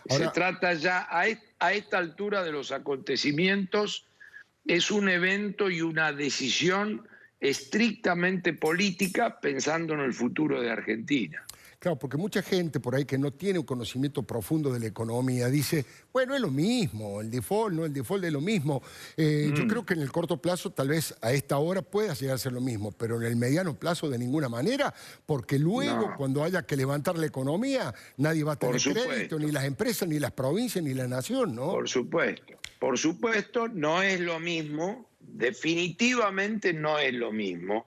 Ahora, se trata ya, a esta altura de los acontecimientos, es un evento y una decisión estrictamente política pensando en el futuro de Argentina. Claro, porque mucha gente por ahí que no tiene un conocimiento profundo de la economía dice, bueno, es lo mismo, el default, ¿no? El default es lo mismo. Yo creo que en el corto plazo, tal vez a esta hora pueda llegar a ser lo mismo, pero en el mediano plazo de ninguna manera, porque luego cuando haya que levantar la economía, nadie va a tener crédito, ni las empresas, ni las provincias, ni la nación, ¿no? Por supuesto, no es lo mismo, definitivamente no es lo mismo.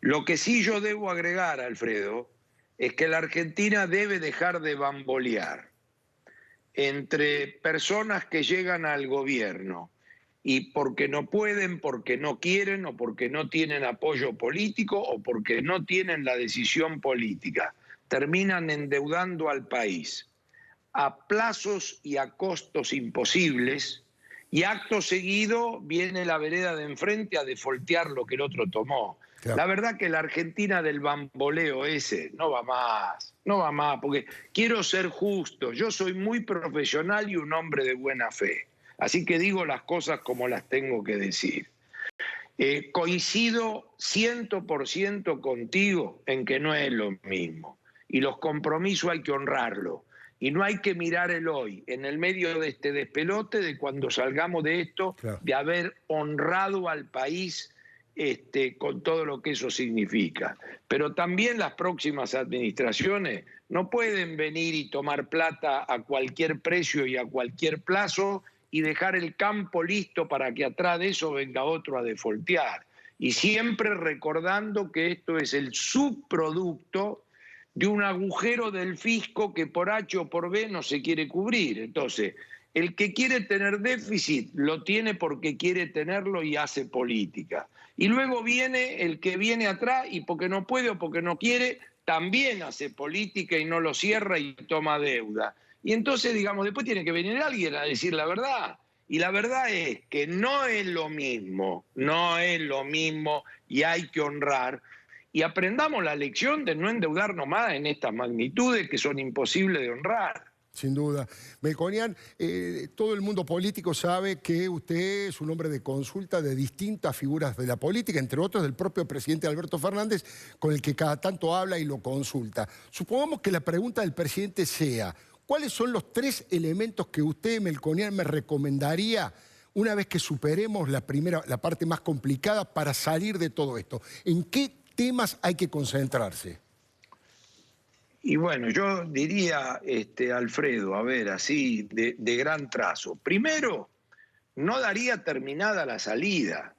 Lo que sí yo debo agregar, Alfredo, es que la Argentina debe dejar de bambolear entre personas que llegan al gobierno y porque no pueden, porque no quieren o porque no tienen apoyo político o porque no tienen la decisión política, terminan endeudando al país a plazos y a costos imposibles y acto seguido viene la vereda de enfrente a defoltear lo que el otro tomó. Claro. La verdad que la Argentina del bamboleo ese no va más, porque quiero ser justo, yo soy muy profesional y un hombre de buena fe, así que digo las cosas como las tengo que decir. Coincido 100% contigo en que no es lo mismo, y los compromisos hay que honrarlos, y no hay que mirar el hoy, en el medio de este despelote de cuando salgamos de esto, claro, de haber honrado al país con todo lo que eso significa. Pero también las próximas administraciones no pueden venir y tomar plata a cualquier precio y a cualquier plazo y dejar el campo listo para que atrás de eso venga otro a defoltear. Y siempre recordando que esto es el subproducto de un agujero del fisco que por H o por B no se quiere cubrir. Entonces, el que quiere tener déficit lo tiene porque quiere tenerlo y hace política. Y luego viene el que viene atrás y porque no puede o porque no quiere, también hace política y no lo cierra y toma deuda. Y entonces, digamos, después tiene que venir alguien a decir la verdad. Y la verdad es que no es lo mismo y hay que honrar. y aprendamos la lección de no endeudarnos más en estas magnitudes que son imposibles de honrar. Sin duda. Melconian, todo el mundo político sabe que usted es un hombre de consulta de distintas figuras de la política, entre otros del propio presidente Alberto Fernández, con el que cada tanto habla y lo consulta. Supongamos que la pregunta del presidente sea, ¿cuáles son los 3 elementos que usted, Melconian, me recomendaría una vez que superemos la parte más complicada para salir de todo esto? ¿En qué temas hay que concentrarse? Y bueno, yo diría, Alfredo, a ver, así de gran trazo. Primero, no daría terminada la salida.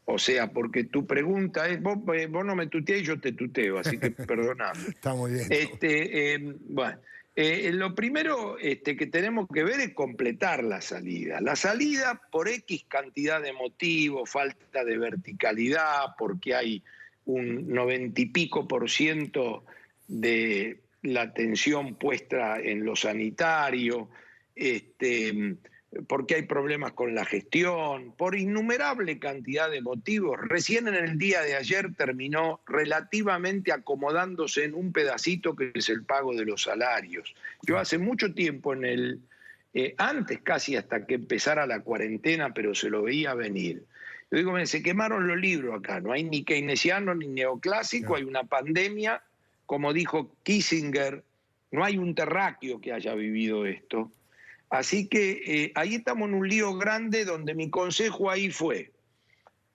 O sea, porque tu pregunta es, vos no me tuteás y yo te tuteo, así que perdoname. Está muy bien. Bueno, lo primero que tenemos que ver es completar la salida. La salida por X cantidad de motivos, falta de verticalidad, porque hay un 90 y pico % de la atención puesta en lo sanitario, porque hay problemas con la gestión, por innumerable cantidad de motivos. Recién en el día de ayer terminó relativamente acomodándose en un pedacito que es el pago de los salarios. Yo hace mucho tiempo, antes casi hasta que empezara la cuarentena, pero se lo veía venir. Yo digo, se quemaron los libros acá, no hay ni keynesiano ni neoclásico, hay una pandemia. Como dijo Kissinger, no hay un terráqueo que haya vivido esto. Así que ahí estamos en un lío grande donde mi consejo ahí fue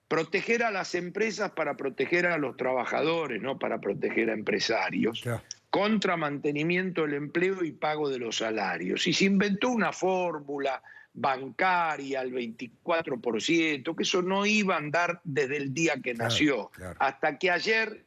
proteger a las empresas para proteger a los trabajadores, no para proteger a empresarios, contra mantenimiento del empleo y pago de los salarios. Y se inventó una fórmula bancaria al 24%, que eso no iba a andar desde el día que nació, hasta que ayer,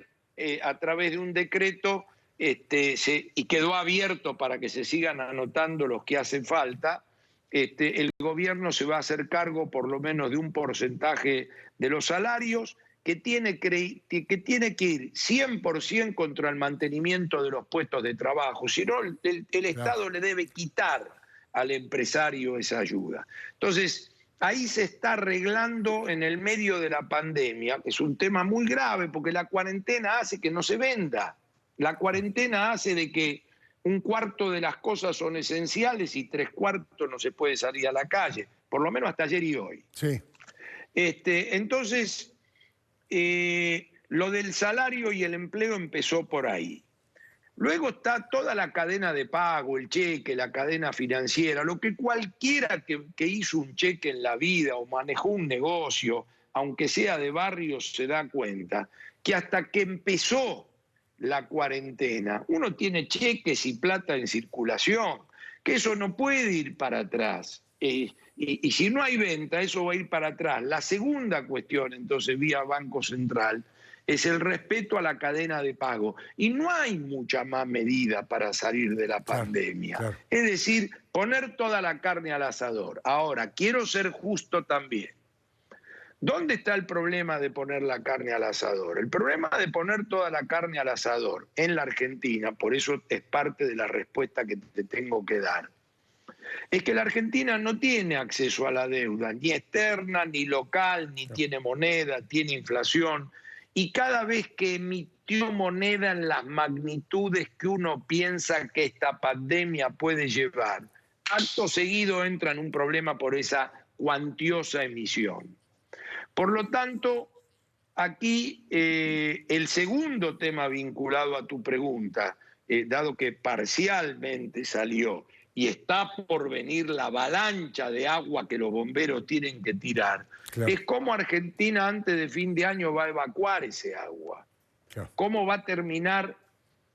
a través de un decreto, y quedó abierto para que se sigan anotando los que hacen falta, el gobierno se va a hacer cargo por lo menos de un porcentaje de los salarios que tiene que ir 100% contra el mantenimiento de los puestos de trabajo, si no el Estado le debe quitar al empresario esa ayuda. Entonces, ahí se está arreglando en el medio de la pandemia, que es un tema muy grave porque la cuarentena hace que no se venda. La cuarentena hace de que 1/4 de las cosas son esenciales y 3/4 no se puede salir a la calle, por lo menos hasta ayer y hoy. Sí. Entonces, lo del salario y el empleo empezó por ahí. Luego está toda la cadena de pago, el cheque, la cadena financiera, lo que cualquiera que hizo un cheque en la vida o manejó un negocio, aunque sea de barrio, se da cuenta que hasta que empezó la cuarentena, uno tiene cheques y plata en circulación, que eso no puede ir para atrás. Y si no hay venta, eso va a ir para atrás. La segunda cuestión, entonces, vía Banco Central, es el respeto a la cadena de pago. Y no hay mucha más medida para salir de la pandemia. Claro. Es decir, poner toda la carne al asador. Ahora, quiero ser justo también. ¿Dónde está el problema de poner la carne al asador? El problema de poner toda la carne al asador en la Argentina, por eso es parte de la respuesta que te tengo que dar, es que la Argentina no tiene acceso a la deuda, ni externa, ni local, ni tiene moneda, tiene inflación. Y cada vez que emitió moneda en las magnitudes que uno piensa que esta pandemia puede llevar, acto seguido entra en un problema por esa cuantiosa emisión. Por lo tanto, aquí el segundo tema vinculado a tu pregunta, dado que parcialmente salió y está por venir la avalancha de agua que los bomberos tienen que tirar, claro, es cómo Argentina antes de fin de año va a evacuar ese agua. Claro. ¿Cómo va a terminar?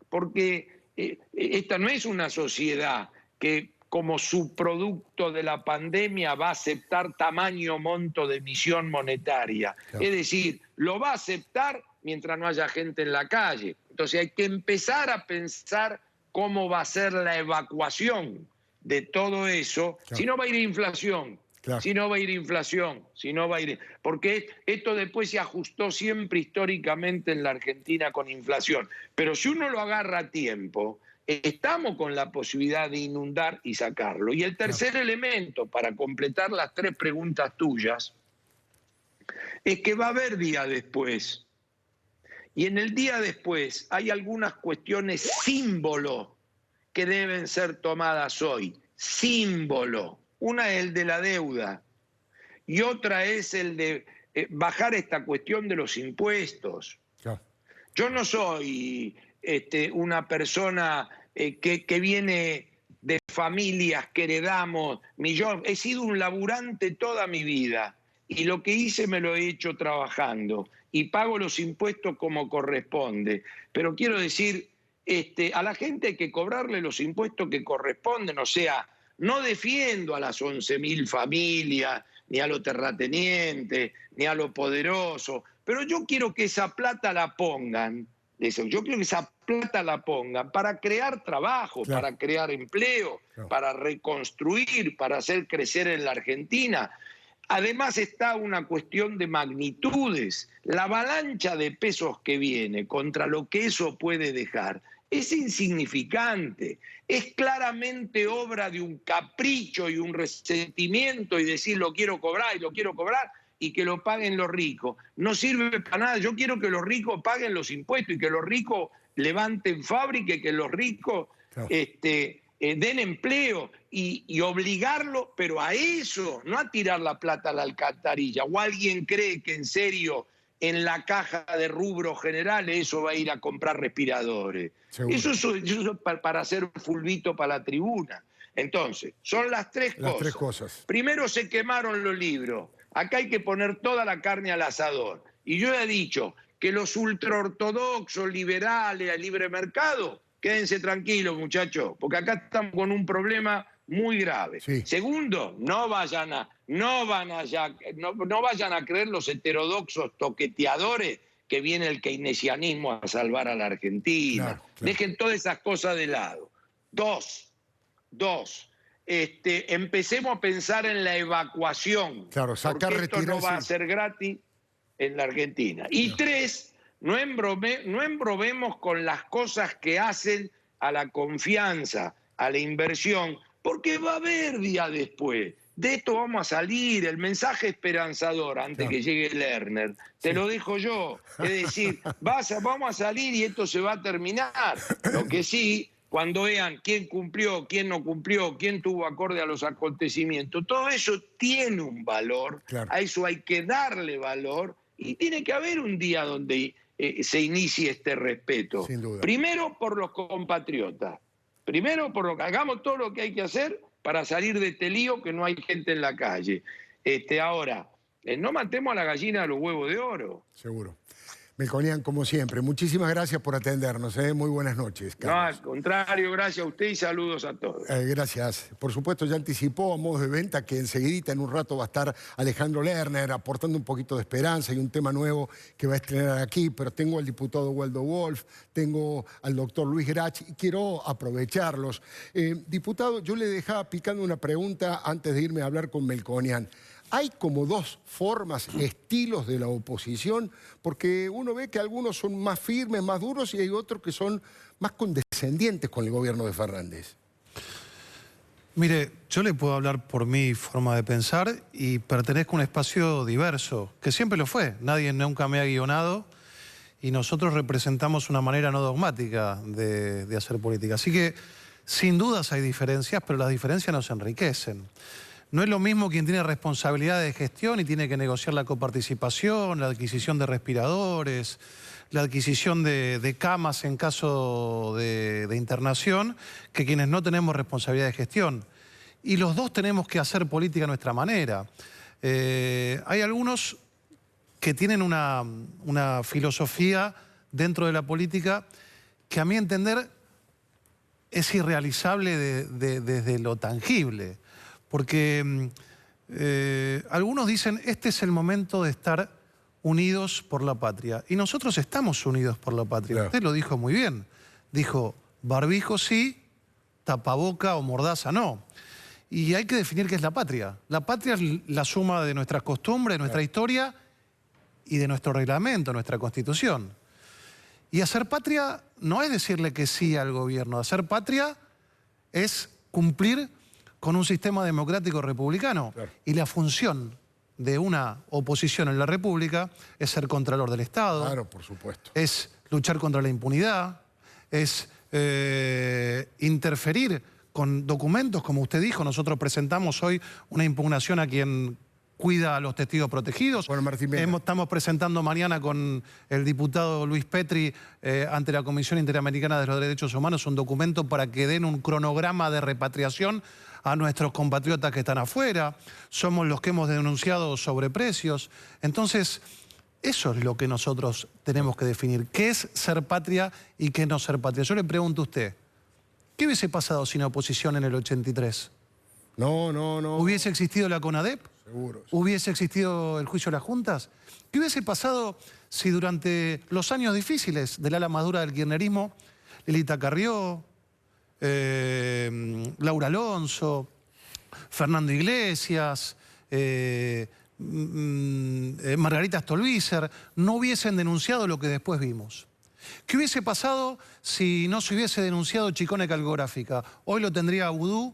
Porque esta no es una sociedad que como subproducto de la pandemia va a aceptar tamaño monto de emisión monetaria. Claro. Es decir, lo va a aceptar mientras no haya gente en la calle. Entonces hay que empezar a pensar cómo va a ser la evacuación de todo eso, claro, si no va a ir inflación, claro, si no va a ir inflación, si no va a ir... Porque esto después se ajustó siempre históricamente en la Argentina con inflación. Pero si uno lo agarra a tiempo, estamos con la posibilidad de inundar y sacarlo. Y el tercer elemento, para completar las 3 preguntas tuyas, es que va a haber día después. Y en el día después hay algunas cuestiones símbolo que deben ser tomadas hoy. Símbolo. Una es el de la deuda y otra es el de bajar esta cuestión de los impuestos. Claro. Yo no soy una persona que viene de familias que heredamos millones. He sido un laburante toda mi vida y lo que hice me lo he hecho trabajando y pago los impuestos como corresponde. Pero quiero decir, a la gente hay que cobrarle los impuestos que corresponden. O sea, no defiendo a las 11.000 familias, ni a los terratenientes, ni a los poderosos, pero yo quiero que esa plata la pongan. Yo quiero que esa plata la pongan para crear trabajo, claro, para crear empleo, claro, para reconstruir, para hacer crecer en la Argentina. Además está una cuestión de magnitudes. La avalancha de pesos que viene contra lo que eso puede dejar es insignificante. Es claramente obra de un capricho y un resentimiento y decir lo quiero cobrar y lo quiero cobrar y que lo paguen los ricos. No sirve para nada. Yo quiero que los ricos paguen los impuestos y que los ricos levanten fábricas, que los ricos claro, den empleo y obligarlo, pero a eso, no a tirar la plata a la alcantarilla. ¿O alguien cree que en serio en la caja de rubros generales eso va a ir a comprar respiradores? Eso es para hacer un fulbito para la tribuna. Entonces, son las tres cosas. Primero se quemaron los libros. Acá hay que poner toda la carne al asador. Y yo he dicho que los ultraortodoxos, liberales, al libre mercado, quédense tranquilos, muchachos, porque acá estamos con un problema muy grave. Sí. Segundo, no vayan a creer los heterodoxos toqueteadores que viene el keynesianismo a salvar a la Argentina. Claro, claro. Dejen todas esas cosas de lado. Dos, empecemos a pensar en la evacuación. Claro, sacar, porque esto no va a ser gratis en la Argentina. Y tres, no embromemos con las cosas que hacen a la confianza, a la inversión, porque va a haber día después. De esto vamos a salir. El mensaje esperanzador antes que llegue Lerner, te lo dejo yo. Es decir, vamos a salir y esto se va a terminar. Lo que sí, cuando vean quién cumplió, quién no cumplió, quién tuvo acorde a los acontecimientos, todo eso tiene un valor, claro, a eso hay que darle valor y tiene que haber un día donde se inicie este respeto. Sin duda. Primero por los compatriotas, hagamos todo lo que hay que hacer para salir de este lío que no hay gente en la calle. Ahora, no matemos a la gallina de los huevos de oro. Seguro. Melconian, como siempre, muchísimas gracias por atendernos. Muy buenas noches, Carlos. No, al contrario, gracias a usted y saludos a todos. Gracias. Por supuesto, ya anticipó a modo de venta que enseguidita, en un rato, va a estar Alejandro Lerner aportando un poquito de esperanza y un tema nuevo que va a estrenar aquí, pero tengo al diputado Waldo Wolf, tengo al doctor Luis Grach y quiero aprovecharlos. Diputado, yo le dejaba picando una pregunta antes de irme a hablar con Melconian. Hay como dos formas, estilos de la oposición, porque uno ve que algunos son más firmes, más duros, y hay otros que son más condescendientes con el gobierno de Fernández. Mire, yo le puedo hablar por mi forma de pensar y pertenezco a un espacio diverso, que siempre lo fue. Nadie nunca me ha guionado y nosotros representamos una manera no dogmática de hacer política. Así que, sin dudas hay diferencias, pero las diferencias nos enriquecen. No es lo mismo quien tiene responsabilidad de gestión y tiene que negociar la coparticipación, la adquisición de respiradores, la adquisición de camas en caso de internación, que quienes no tenemos responsabilidad de gestión. Y los dos tenemos que hacer política a nuestra manera. Hay algunos que tienen una filosofía dentro de la política que a mi entender es irrealizable desde lo tangible. Porque algunos dicen, este es el momento de estar unidos por la patria. Y nosotros estamos unidos por la patria. Claro. Usted lo dijo muy bien. Dijo, barbijo sí, tapaboca o mordaza no. Y hay que definir qué es la patria. La patria es la suma de nuestras costumbres, de nuestra historia y de nuestro reglamento, nuestra constitución. Y hacer patria no es decirle que sí al gobierno. Hacer patria es cumplir con un sistema democrático republicano. Claro. Y la función de una oposición en la República es ser contralor del Estado. Claro, por supuesto. Es luchar contra la impunidad, es interferir con documentos, como usted dijo. Nosotros presentamos hoy una impugnación a quien cuida a los testigos protegidos. Bueno, Martín Mena. Estamos presentando mañana con el diputado Luis Petri ante la Comisión Interamericana de los Derechos Humanos un documento para que den un cronograma de repatriación a nuestros compatriotas que están afuera. Somos los que hemos denunciado sobreprecios. Entonces, eso es lo que nosotros tenemos que definir. ¿Qué es ser patria y qué no ser patria? Yo le pregunto a usted, ¿qué hubiese pasado sin oposición en el 83? No. ¿Hubiese existido la CONADEP? Seguro. ¿Hubiese existido el juicio de las juntas? ¿Qué hubiese pasado si durante los años difíciles del ala madura del kirchnerismo, Lilita Carrió, Laura Alonso, Fernando Iglesias, Margarita Stolbizer, no hubiesen denunciado lo que después vimos? ¿Qué hubiese pasado si no se hubiese denunciado Chicone Calcográfica? Hoy lo tendría Vudú,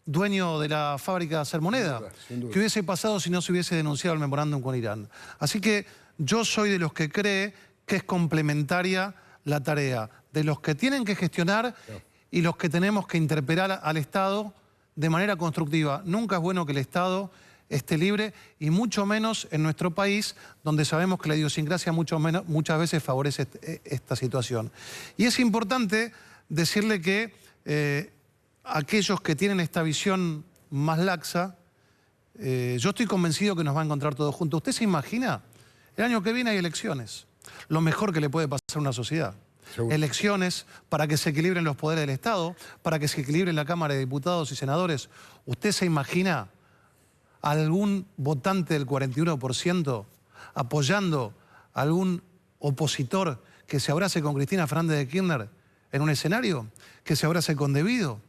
dueño de la fábrica de hacer moneda. Sin duda. ¿Qué hubiese pasado si no se hubiese denunciado el memorándum con Irán? Así que yo soy de los que cree que es complementaria la tarea de los que tienen que gestionar y los que tenemos que interpelar al Estado de manera constructiva. Nunca es bueno que el Estado esté libre y mucho menos en nuestro país, donde sabemos que la idiosincrasia muchas veces favorece esta situación. Y es importante decirle que aquellos que tienen esta visión más laxa, yo estoy convencido que nos va a encontrar todos juntos. ¿Usted se imagina? El año que viene hay elecciones. Lo mejor que le puede pasar a una sociedad. Seguro. Elecciones para que se equilibren los poderes del Estado, para que se equilibre la Cámara de Diputados y Senadores. ¿Usted se imagina algún votante del 41% apoyando a algún opositor que se abrace con Cristina Fernández de Kirchner en un escenario? ¿Que se abrace con De Vido?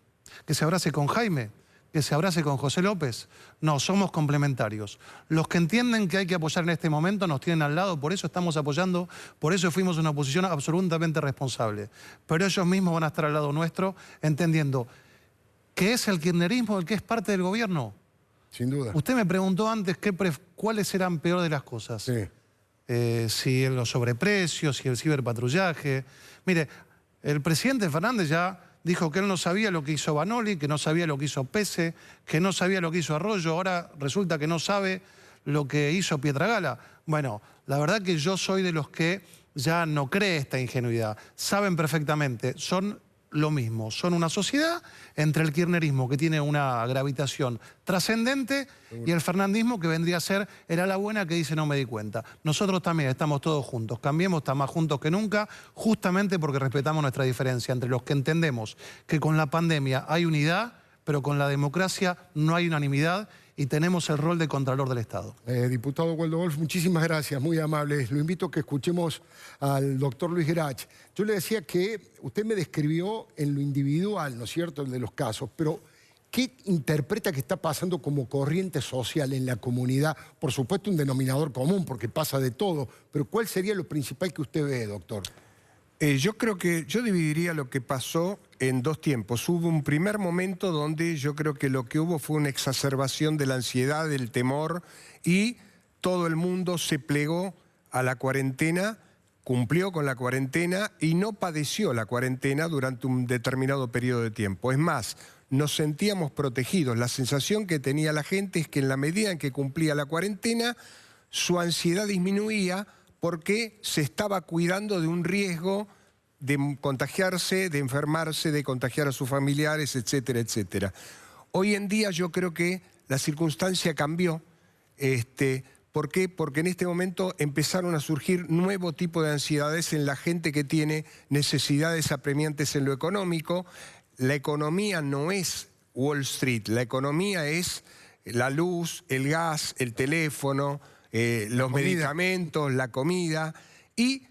¿Que se abrace con Jaime? ¿Que se abrace con José López? No, somos complementarios. Los que entienden que hay que apoyar en este momento nos tienen al lado, por eso estamos apoyando, por eso fuimos una oposición absolutamente responsable. Pero ellos mismos van a estar al lado nuestro, entendiendo que es el kirchnerismo el que es parte del gobierno. Sin duda. Usted me preguntó antes cuáles eran peor de las cosas. Sí. Si los sobreprecios, si el ciberpatrullaje. Mire, el presidente Fernández ya dijo que él no sabía lo que hizo Banoli, que no sabía lo que hizo Pese, que no sabía lo que hizo Arroyo. Ahora resulta que no sabe lo que hizo Pietragala. Bueno, la verdad que yo soy de los que ya no cree esta ingenuidad. Saben perfectamente, son lo mismo. Son una sociedad entre el kirchnerismo, que tiene una gravitación trascendente, y el fernandismo, que vendría a ser el ala buena que dice no me di cuenta. Nosotros también estamos todos juntos. Cambiemos, estamos más juntos que nunca, justamente porque respetamos nuestra diferencia entre los que entendemos que con la pandemia hay unidad, pero con la democracia no hay unanimidad, y tenemos el rol de contralor del Estado. Diputado Waldo Wolf, muchísimas gracias, muy amables. Lo invito a que escuchemos al doctor Luis Grach. Yo le decía que usted me describió en lo individual, ¿no es cierto?, el de los casos, pero ¿qué interpreta que está pasando como corriente social en la comunidad? Por supuesto, un denominador común, porque pasa de todo, pero ¿cuál sería lo principal que usted ve, doctor? Yo creo que yo dividiría lo que pasó en dos tiempos. Hubo un primer momento donde yo creo que lo que hubo fue una exacerbación de la ansiedad, del temor, y todo el mundo se plegó a la cuarentena, cumplió con la cuarentena y no padeció la cuarentena durante un determinado periodo de tiempo. Es más, nos sentíamos protegidos. La sensación que tenía la gente es que en la medida en que cumplía la cuarentena, su ansiedad disminuía, porque se estaba cuidando de un riesgo de contagiarse, de enfermarse, de contagiar a sus familiares, etcétera, etcétera. Hoy en día yo creo que la circunstancia cambió. ¿Por qué? Porque en este momento empezaron a surgir nuevo tipo de ansiedades en la gente que tiene necesidades apremiantes en lo económico. La economía no es Wall Street, la economía es la luz, el gas, el teléfono, los medicamentos, la comida. ¿Y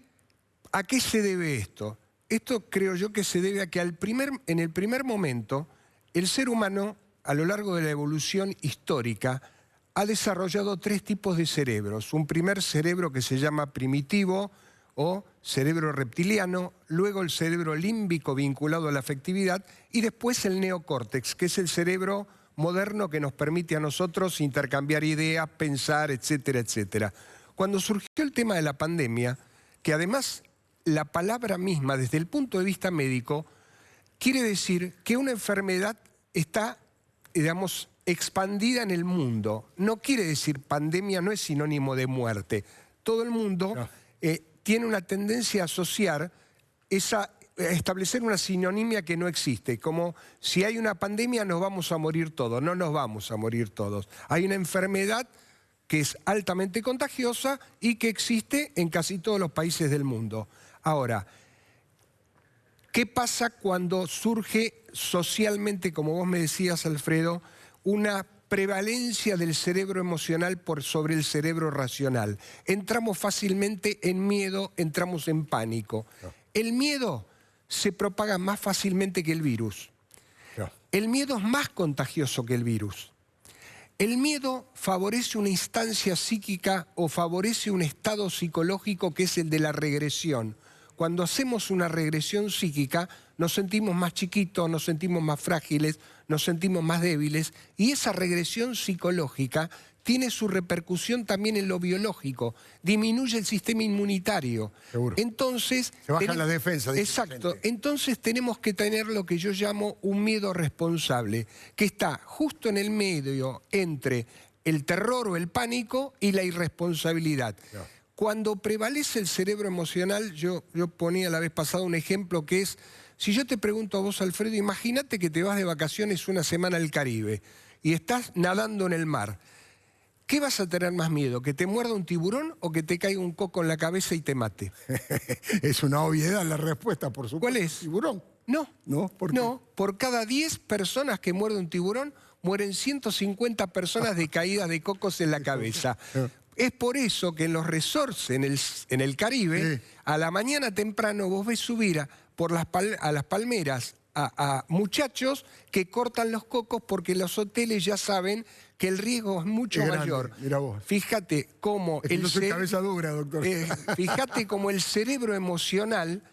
a qué se debe esto? Esto creo yo que se debe a que en el primer momento el ser humano, a lo largo de la evolución histórica, ha desarrollado tres tipos de cerebros. Un primer cerebro que se llama primitivo o cerebro reptiliano, luego el cerebro límbico vinculado a la afectividad y después el neocórtex, que es el cerebro moderno que nos permite a nosotros intercambiar ideas, pensar, etcétera, etcétera. Cuando surgió el tema de la pandemia, que además la palabra misma, desde el punto de vista médico, quiere decir que una enfermedad está, digamos, expandida en el mundo. No quiere decir pandemia, no es sinónimo de muerte. Todo el mundo tiene una tendencia a asociar a establecer una sinonimia que no existe, como si hay una pandemia nos vamos a morir todos. No nos vamos a morir todos. Hay una enfermedad que es altamente contagiosa y que existe en casi todos los países del mundo. Ahora, ¿qué pasa cuando surge socialmente, como vos me decías, Alfredo, una prevalencia del cerebro emocional por sobre el cerebro racional? Entramos fácilmente en miedo, entramos en pánico. El miedo se propaga más fácilmente que el virus. El miedo es más contagioso que el virus. El miedo favorece una instancia psíquica o favorece un estado psicológico que es el de la regresión. Cuando hacemos una regresión psíquica, nos sentimos más chiquitos, nos sentimos más frágiles, nos sentimos más débiles, y esa regresión psicológica tiene su repercusión también en lo biológico, disminuye el sistema inmunitario. Seguro. Entonces, se baja la defensa. Exacto. Entonces tenemos que tener lo que yo llamo un miedo responsable, que está justo en el medio entre el terror o el pánico y la irresponsabilidad. No. Cuando prevalece el cerebro emocional, yo ponía la vez pasada un ejemplo que es, si yo te pregunto a vos, Alfredo, imagínate que te vas de vacaciones una semana al Caribe y estás nadando en el mar. ¿Qué vas a tener más miedo? ¿Que te muerda un tiburón o que te caiga un coco en la cabeza y te mate? Es una obviedad la respuesta, por supuesto. ¿Cuál es? ¿Tiburón? No. ¿No? ¿Por qué? No, por cada 10 personas que muerde un tiburón, mueren 150 personas de caídas de cocos en la cabeza. Es por eso que en los resorts en el Caribe, a la mañana temprano vos ves subir a las palmeras a muchachos que cortan los cocos porque los hoteles ya saben que el riesgo es mucho mayor. Mira vos. Fíjate cómo cabeza dura, doctor. Fíjate cómo el cerebro emocional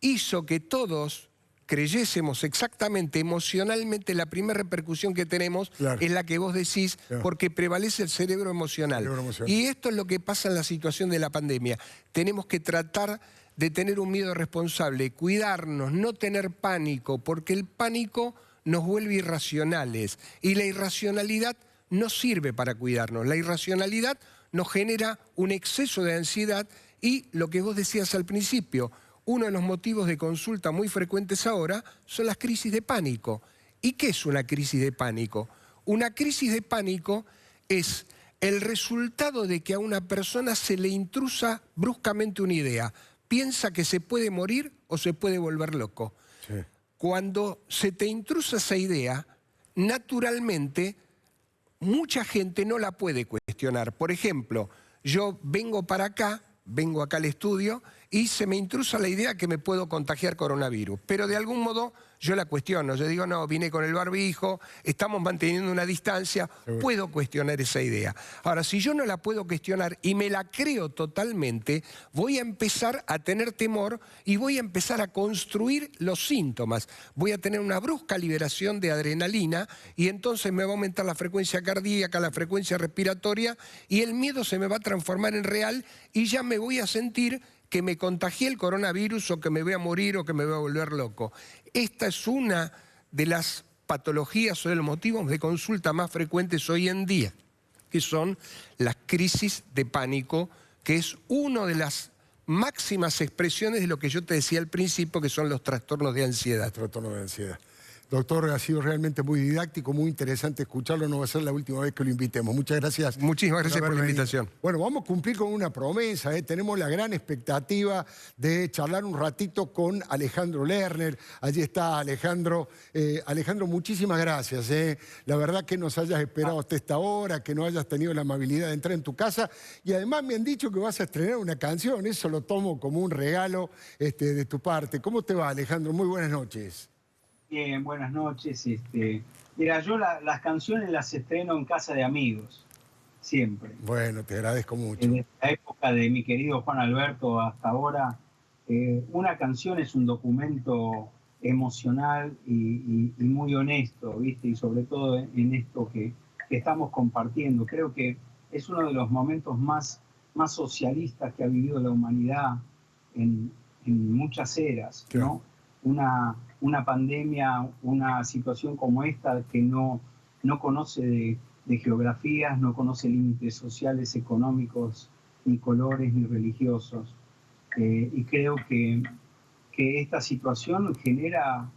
hizo que todos creyésemos exactamente emocionalmente. La primera repercusión que tenemos es la que vos decís, porque prevalece el cerebro emocional. Y esto es lo que pasa en la situación de la pandemia. Tenemos que tratar de tener un miedo responsable, cuidarnos, no tener pánico, porque el pánico nos vuelve irracionales y la irracionalidad no sirve para cuidarnos. La irracionalidad nos genera un exceso de ansiedad y lo que vos decías al principio, uno de los motivos de consulta muy frecuentes ahora son las crisis de pánico. ¿Y qué es una crisis de pánico? Una crisis de pánico es el resultado de que a una persona se le intrusa bruscamente una idea. Piensa que se puede morir o se puede volver loco. Sí. Cuando se te intrusa esa idea, naturalmente mucha gente no la puede cuestionar. Por ejemplo, yo vengo acá al estudio y se me intrusa la idea que me puedo contagiar coronavirus. Pero de algún modo yo la cuestiono. Yo digo, no, vine con el barbijo, estamos manteniendo una distancia, puedo cuestionar esa idea. Ahora, si yo no la puedo cuestionar y me la creo totalmente, voy a empezar a tener temor y voy a empezar a construir los síntomas. Voy a tener una brusca liberación de adrenalina y entonces me va a aumentar la frecuencia cardíaca, la frecuencia respiratoria y el miedo se me va a transformar en real y ya me voy a sentir que me contagié el coronavirus o que me voy a morir o que me voy a volver loco. Esta es una de las patologías o de los motivos de consulta más frecuentes hoy en día, que son las crisis de pánico, que es una de las máximas expresiones de lo que yo te decía al principio, que son los trastornos de ansiedad. Trastornos de ansiedad. Doctor, ha sido realmente muy didáctico, muy interesante escucharlo. No va a ser la última vez que lo invitemos. Muchas gracias. Muchísimas gracias por la invitación. Bueno, vamos a cumplir con una promesa. Tenemos la gran expectativa de charlar un ratito con Alejandro Lerner. Allí está Alejandro. Alejandro, muchísimas gracias. La verdad que nos hayas esperado hasta esta hora, que no hayas tenido la amabilidad de entrar en tu casa. Y además me han dicho que vas a estrenar una canción. Eso lo tomo como un regalo de tu parte. ¿Cómo te va, Alejandro? Muy buenas noches. Bien, buenas noches. Mira, yo las canciones las estreno en casa de amigos, siempre. Bueno, te agradezco mucho. En la época de mi querido Juan Alberto hasta ahora, una canción es un documento emocional y muy honesto, ¿viste? Y sobre todo en esto que estamos compartiendo. Creo que es uno de los momentos más socialistas que ha vivido la humanidad en muchas eras, ¿no? Una pandemia, una situación como esta que no conoce de geografías, no conoce límites sociales, económicos, ni colores, ni religiosos. Y creo que esta situación genera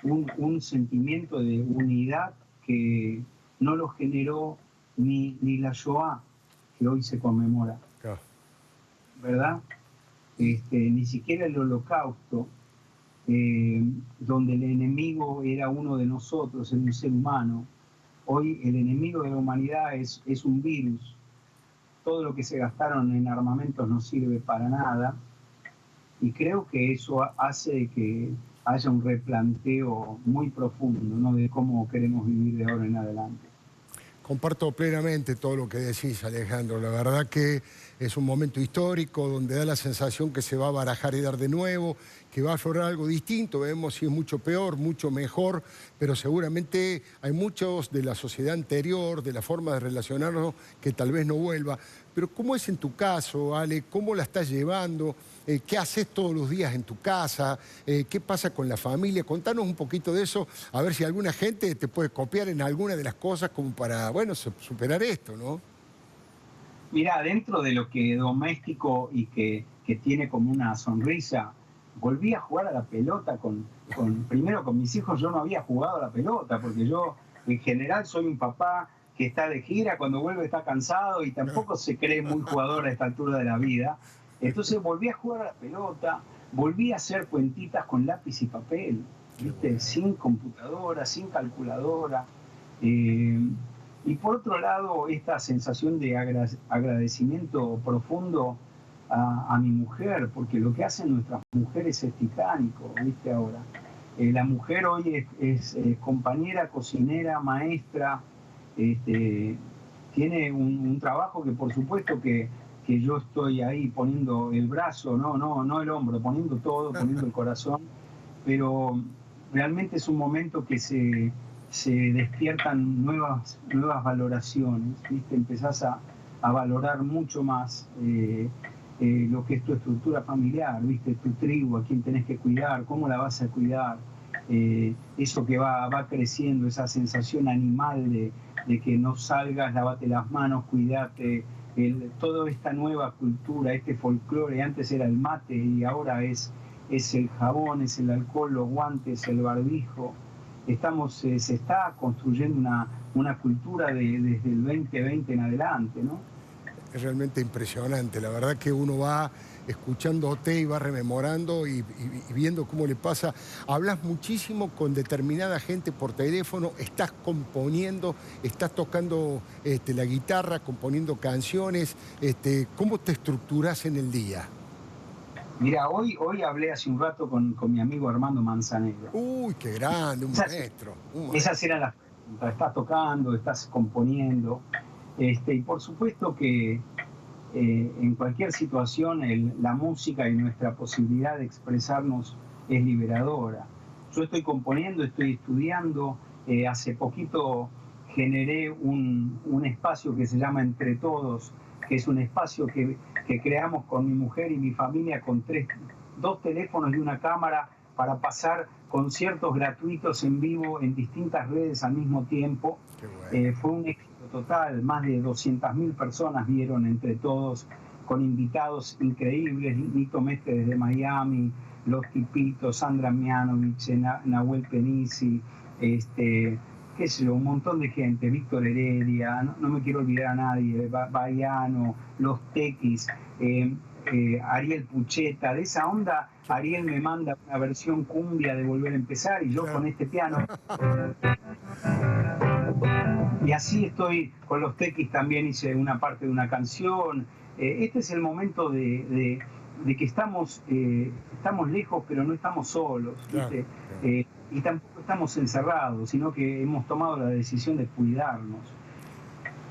un sentimiento de unidad que no lo generó ni la Shoah, que hoy se conmemora. ¿Verdad? Ni siquiera el Holocausto, donde el enemigo era uno de nosotros, era un ser humano. Hoy el enemigo de la humanidad es un virus. Todo lo que se gastaron en armamentos no sirve para nada. Y creo que eso hace que haya un replanteo muy profundo, ¿no?, de cómo queremos vivir de ahora en adelante. Comparto plenamente todo lo que decís, Alejandro. La verdad que es un momento histórico donde da la sensación que se va a barajar y dar de nuevo, que va a aflorar algo distinto. Vemos si es mucho peor, mucho mejor, pero seguramente hay muchos de la sociedad anterior, de la forma de relacionarnos, que tal vez no vuelva. Pero ¿cómo es en tu caso, Ale? ¿Cómo la estás llevando? ¿Qué haces todos los días en tu casa? ¿Qué pasa con la familia? Contanos un poquito de eso, a ver si alguna gente te puede copiar en alguna de las cosas como para, bueno, superar esto, ¿no? Mirá, dentro de lo que es doméstico y que tiene como una sonrisa, volví a jugar a la pelota primero con mis hijos. Yo no había jugado a la pelota porque yo en general soy un papá que está de gira, cuando vuelve está cansado y tampoco se cree muy jugador a esta altura de la vida. Entonces volví a jugar a la pelota, volví a hacer cuentitas con lápiz y papel, ¿viste? Sin computadora, sin calculadora. Y por otro lado, esta sensación de agradecimiento profundo a mi mujer, porque lo que hacen nuestras mujeres es titánico, ¿viste? Ahora, la mujer hoy es compañera, cocinera, maestra, tiene un trabajo que por supuesto que yo estoy ahí poniendo el brazo, no el hombro, poniendo todo, poniendo el corazón, pero realmente es un momento que se despiertan nuevas valoraciones, ¿viste? Empezás a valorar mucho más lo que es tu estructura familiar, ¿viste? Tu tribu, a quién tenés que cuidar, cómo la vas a cuidar, eso que va creciendo, esa sensación animal de que no salgas, lavate las manos, cuidate, toda esta nueva cultura, este folclore. Antes era el mate y ahora es el jabón, es el alcohol, los guantes, el barbijo. Se está construyendo una cultura desde el 2020 en adelante, ¿no? Es realmente impresionante. La verdad que uno va escuchándote y va rememorando y viendo cómo le pasa. Hablas muchísimo con determinada gente por teléfono, estás componiendo, estás tocando la guitarra, componiendo canciones. ¿Cómo te estructuras en el día? Mira, hoy hablé hace un rato con mi amigo Armando Manzanero. Uy, qué grande, un maestro. Esas eran las preguntas. Estás tocando, estás componiendo. Y por supuesto que en cualquier situación la música y nuestra posibilidad de expresarnos es liberadora. Yo estoy componiendo, estoy estudiando. Hace poquito generé un espacio que se llama Entre Todos, que es un espacio que creamos con mi mujer y mi familia con 2 teléfonos y una cámara para pasar conciertos gratuitos en vivo en distintas redes al mismo tiempo. Bueno. Fue un éxito total, más de 200.000 personas vieron Entre Todos, con invitados increíbles, Nito Mestre desde Miami, Los Tipitos, Sandra Mianovich, Nahuel Penisi, qué sé yo, un montón de gente, Víctor Heredia, no me quiero olvidar a nadie, Baiano, Los Tequis, Ariel Pucheta. De esa onda, Ariel me manda una versión cumbia de Volver a Empezar y yo con este piano. Y así estoy con Los Tequis, también hice una parte de una canción. Este es el momento de que estamos lejos, pero no estamos solos, ¿viste? Y tampoco estamos encerrados, sino que hemos tomado la decisión de cuidarnos.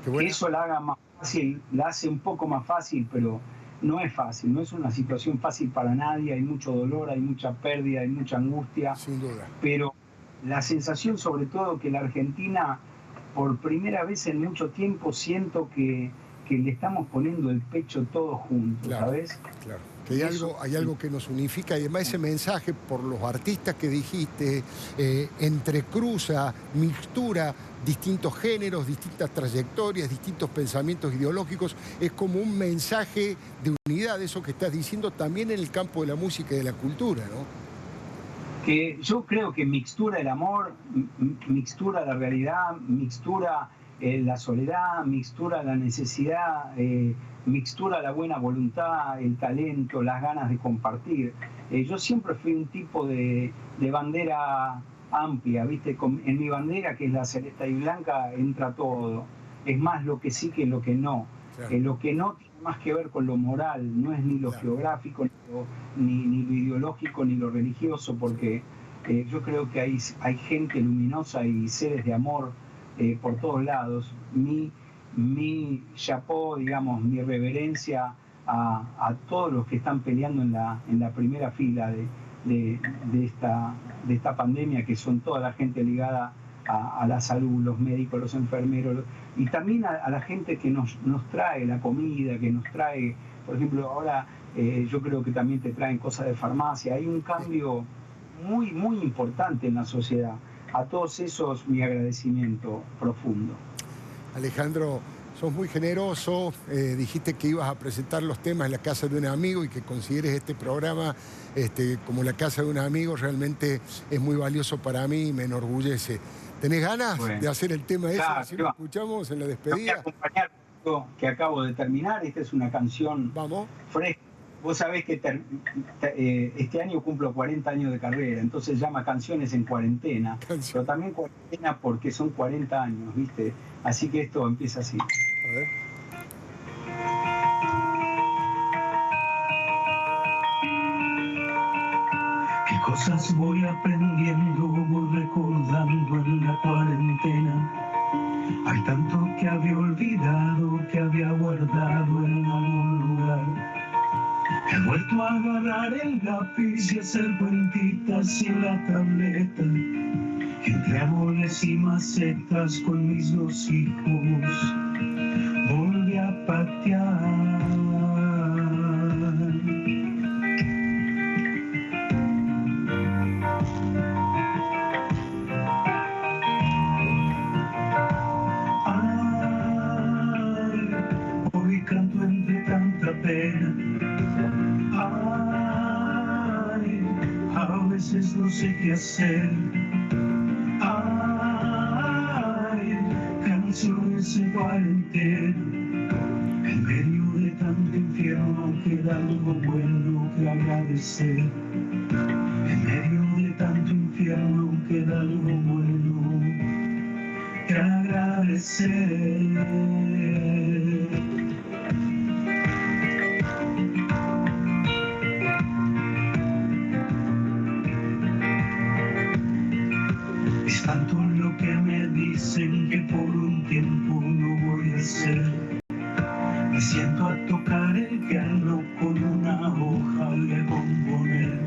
Que eso la haga más fácil, la hace un poco más fácil, pero no es fácil, no es una situación fácil para nadie, hay mucho dolor, hay mucha pérdida, hay mucha angustia. Sin duda. Pero la sensación sobre todo que la Argentina, por primera vez en mucho tiempo, siento que le estamos poniendo el pecho todos juntos, claro, ¿sabes? Claro. Que hay algo que nos unifica y además ese mensaje por los artistas que dijiste, entrecruza, mixtura distintos géneros, distintas trayectorias, distintos pensamientos ideológicos, es como un mensaje de unidad, eso que estás diciendo también en el campo de la música y de la cultura, ¿no? Que yo creo que mixtura el amor, mixtura la realidad, mixtura la soledad, mixtura la necesidad, mixtura la buena voluntad, el talento, las ganas de compartir. Yo siempre fui un tipo de bandera amplia, ¿viste? En mi bandera, que es la celeste y blanca, entra todo. Es más lo que sí que lo que no. Claro. Lo que no tiene más que ver con lo moral, no es ni lo geográfico, ni lo ideológico, ni lo religioso, porque yo creo que hay gente luminosa y seres de amor por todos lados. Mi chapeau, digamos, mi reverencia a todos los que están peleando en la primera fila de esta pandemia, que son toda la gente ligada a la salud, los médicos, los enfermeros, y también a la gente que nos trae la comida, que nos trae, por ejemplo, ahora yo creo que también te traen cosas de farmacia. Hay un cambio muy, muy importante en la sociedad. A todos esos mi agradecimiento profundo. Alejandro, sos muy generoso, dijiste que ibas a presentar los temas en la casa de un amigo y que consideres este programa como la casa de un amigo, realmente es muy valioso para mí y me enorgullece. ¿Tenés ganas de hacer el tema ese? Así lo escuchamos en la despedida. Voy a acompañar esto que acabo de terminar. Esta es una canción fresca. Vos sabés que este año cumplo 40 años de carrera, entonces se llama Canciones en Cuarentena, pero también cuarentena porque son 40 años, ¿viste? Así que esto empieza así. A ver. ¿Qué cosas voy aprendiendo, voy recordando en la cuarentena? Hay tanto que había olvidado, que había guardado en algún lugar. He vuelto a agarrar el lápiz y hacer cuentitas y la tableta. Entre árboles y macetas con mis 2 hijos volví a patear. Ay, hoy canto entre tanta pena. Ay, a veces no sé qué hacer. Ay, canciones en cuarentena. En medio de tanto infierno queda algo bueno que agradecer. En medio de tanto infierno queda algo bueno que agradecer. Es tanto lo que me dicen que por un tiempo no voy a hacer. Me siento a tocar el piano con una hoja de componer.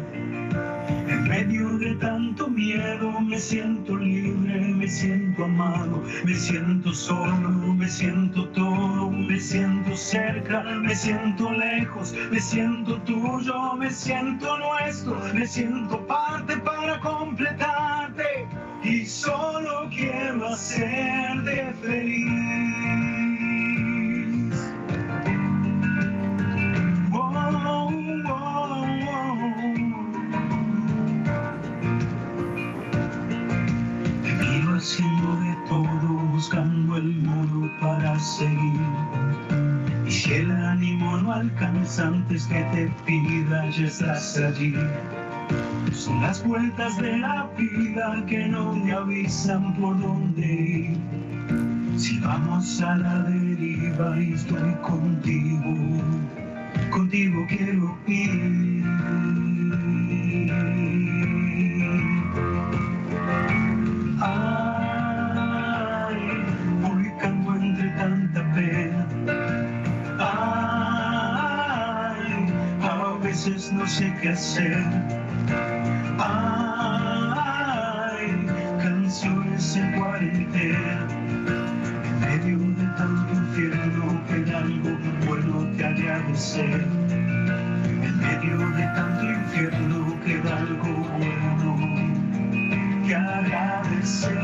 En medio de tanto miedo me siento libre, me siento amado, me siento solo, me siento todo, me siento cerca, me siento lejos, me siento tuyo, me siento nuestro, me siento parte para completarte y solo quiero hacerte feliz. Haciendo de todo, buscando el modo para seguir. Y si el ánimo no alcanza antes que te pida, ya estás allí. Son las vueltas de la vida que no me avisan por dónde ir. Si vamos a la deriva y estoy contigo, contigo quiero ir. Hoy canto entre tanta pena. no sé qué hacer. Ay, canciones en cuarentena, en medio de tanto infierno queda algo bueno que agradecer. En medio de tanto infierno queda algo bueno que agradecer.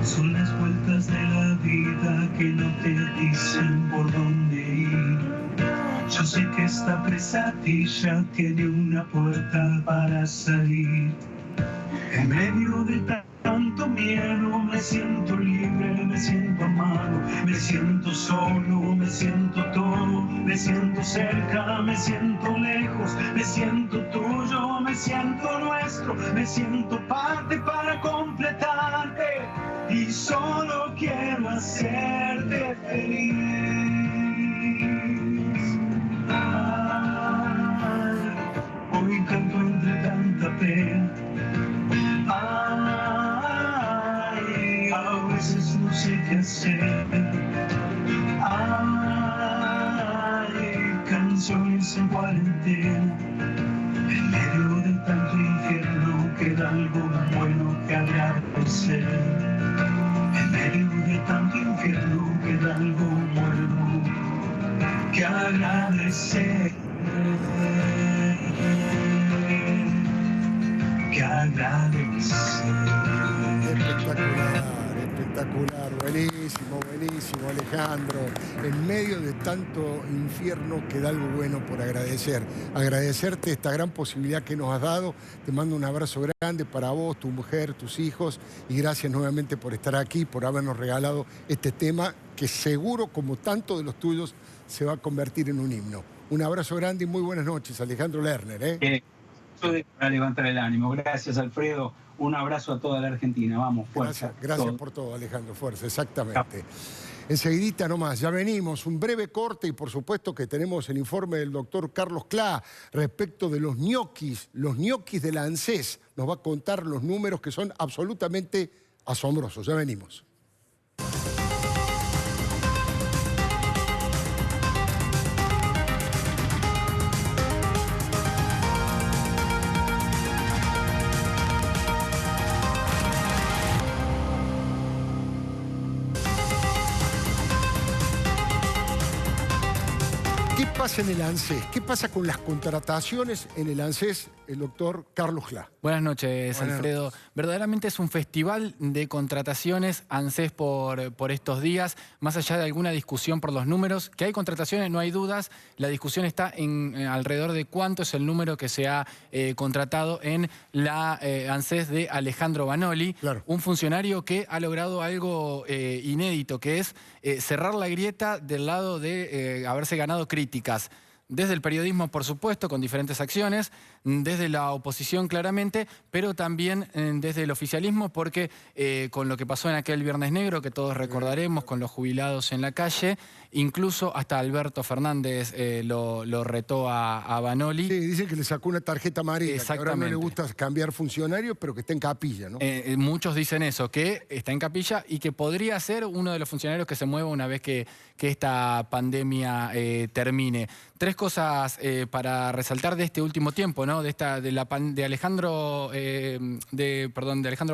Son las vueltas de la vida que no te dicen por dónde ir. Yo sé que esta pesadilla tiene una puerta para salir. En medio de tanto miedo me siento libre, me siento amado, me siento solo, me siento todo, me siento cerca, me siento lejos, me siento tuyo, me siento nuestro, me siento parte para completarte y solo quiero hacerte feliz. Ay, hoy canto entre tanta pena. Ay, a veces no sé qué hacer. Ay, canciones en cuarentena. En medio de tanto infierno queda algo bueno que agradecer. En medio de tanto infierno queda algo bueno que agradecer. Que agradecer. Espectacular, espectacular, buenísimo, buenísimo, Alejandro. En medio de tanto infierno queda algo bueno por agradecer. Agradecerte esta gran posibilidad que nos has dado. Te mando un abrazo grande para vos, tu mujer, tus hijos, y gracias nuevamente por estar aquí, por habernos regalado este tema que seguro, como tanto de los tuyos, se va a convertir en un himno. Un abrazo grande y muy buenas noches, Alejandro Lerner. Para levantar el ánimo. Gracias, Alfredo. Un abrazo a toda la Argentina. Vamos, fuerza. Gracias por todo, Alejandro. Fuerza, exactamente. Enseguidita nomás, ya venimos. Un breve corte y por supuesto que tenemos el informe del doctor Carlos Clá respecto de los ñoquis de la ANSES. Nos va a contar los números que son absolutamente asombrosos. Ya venimos. ¿Qué pasa en el ANSES? ¿Qué pasa con las contrataciones en el ANSES, el doctor Carlos Clá? Buenas noches, Alfredo. Verdaderamente es un festival de contrataciones ANSES por estos días, más allá de alguna discusión por los números. Que hay contrataciones, no hay dudas. La discusión está alrededor de cuánto es el número que se ha contratado en la ANSES de Alejandro Vanoli, un funcionario que ha logrado algo inédito, que es cerrar la grieta del lado de haberse ganado críticas. Desde el periodismo, por supuesto, con diferentes acciones, desde la oposición claramente, pero también desde el oficialismo, porque con lo que pasó en aquel Viernes Negro, que todos recordaremos, con los jubilados en la calle, incluso hasta Alberto Fernández lo retó a Vanoli. Sí, dice que le sacó una tarjeta amarilla, que ahora no le gusta cambiar funcionario, pero que está en capilla, ¿no? Muchos dicen eso, que está en capilla y que podría ser uno de los funcionarios que se mueva una vez que esta pandemia termine. Tres cosas para resaltar de este último tiempo, ¿no? De Alejandro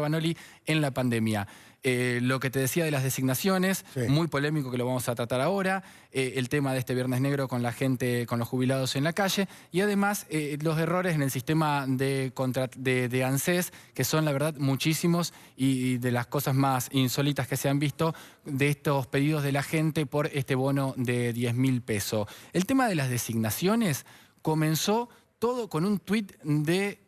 Vanoli en la pandemia. Lo que te decía de las designaciones, muy polémico, que lo vamos a tratar ahora, el tema de este Viernes Negro con la gente, con los jubilados en la calle, y además los errores en el sistema de ANSES, que son la verdad muchísimos, y de las cosas más insólitas que se han visto de estos pedidos de la gente por este bono de 10.000 pesos. El tema de las designaciones comenzó todo con un tuit de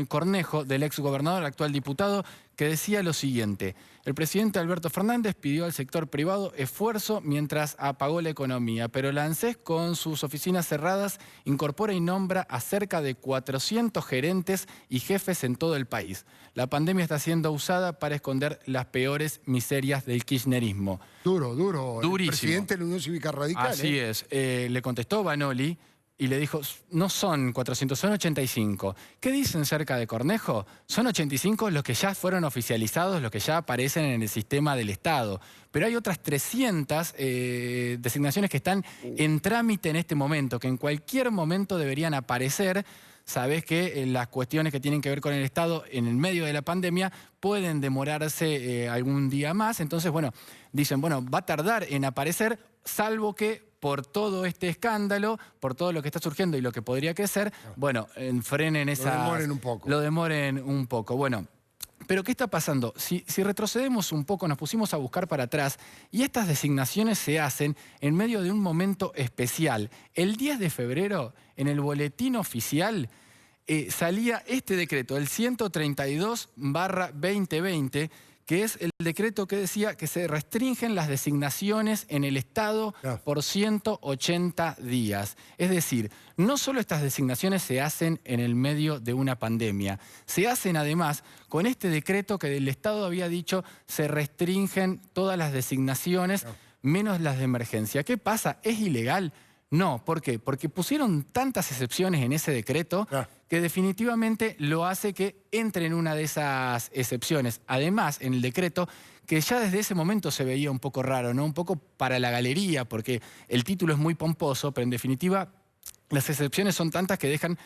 Cornejo, del exgobernador, actual diputado, que decía lo siguiente: el presidente Alberto Fernández pidió al sector privado esfuerzo mientras apagó la economía, pero la ANSES, con sus oficinas cerradas, incorpora y nombra a cerca de 400 gerentes y jefes en todo el país. La pandemia está siendo usada para esconder las peores miserias del kirchnerismo. Duro, duro. Durísimo. El presidente de la Unión Cívica Radical. Así es. Le contestó Vanoli: y le dijo, no son 400, son 85. ¿Qué dicen cerca de Cornejo? Son 85 los que ya fueron oficializados, los que ya aparecen en el sistema del Estado. Pero hay otras 300 designaciones que están en trámite en este momento, que en cualquier momento deberían aparecer. Sabés que las cuestiones que tienen que ver con el Estado en el medio de la pandemia pueden demorarse algún día más. Entonces, bueno, dicen, bueno, va a tardar en aparecer, salvo que por todo este escándalo, por todo lo que está surgiendo y lo que podría crecer, bueno, frenen esas... Lo demoren un poco. Lo demoren un poco. Bueno, pero ¿qué está pasando? Si retrocedemos un poco, nos pusimos a buscar para atrás y estas designaciones se hacen en medio de un momento especial. El 10 de febrero, en el boletín oficial, salía este decreto, el 132/2020, que es el decreto que decía que se restringen las designaciones en el Estado por 180 días. Es decir, no solo estas designaciones se hacen en el medio de una pandemia, se hacen además con este decreto que el Estado había dicho se restringen todas las designaciones, menos las de emergencia. ¿Qué pasa? ¿Es ilegal? No, ¿por qué? Porque pusieron tantas excepciones en ese decreto que definitivamente lo hace que entre en una de esas excepciones. Además, en el decreto, que ya desde ese momento se veía un poco raro, ¿no? Un poco para la galería, porque el título es muy pomposo, pero en definitiva las excepciones son tantas que dejan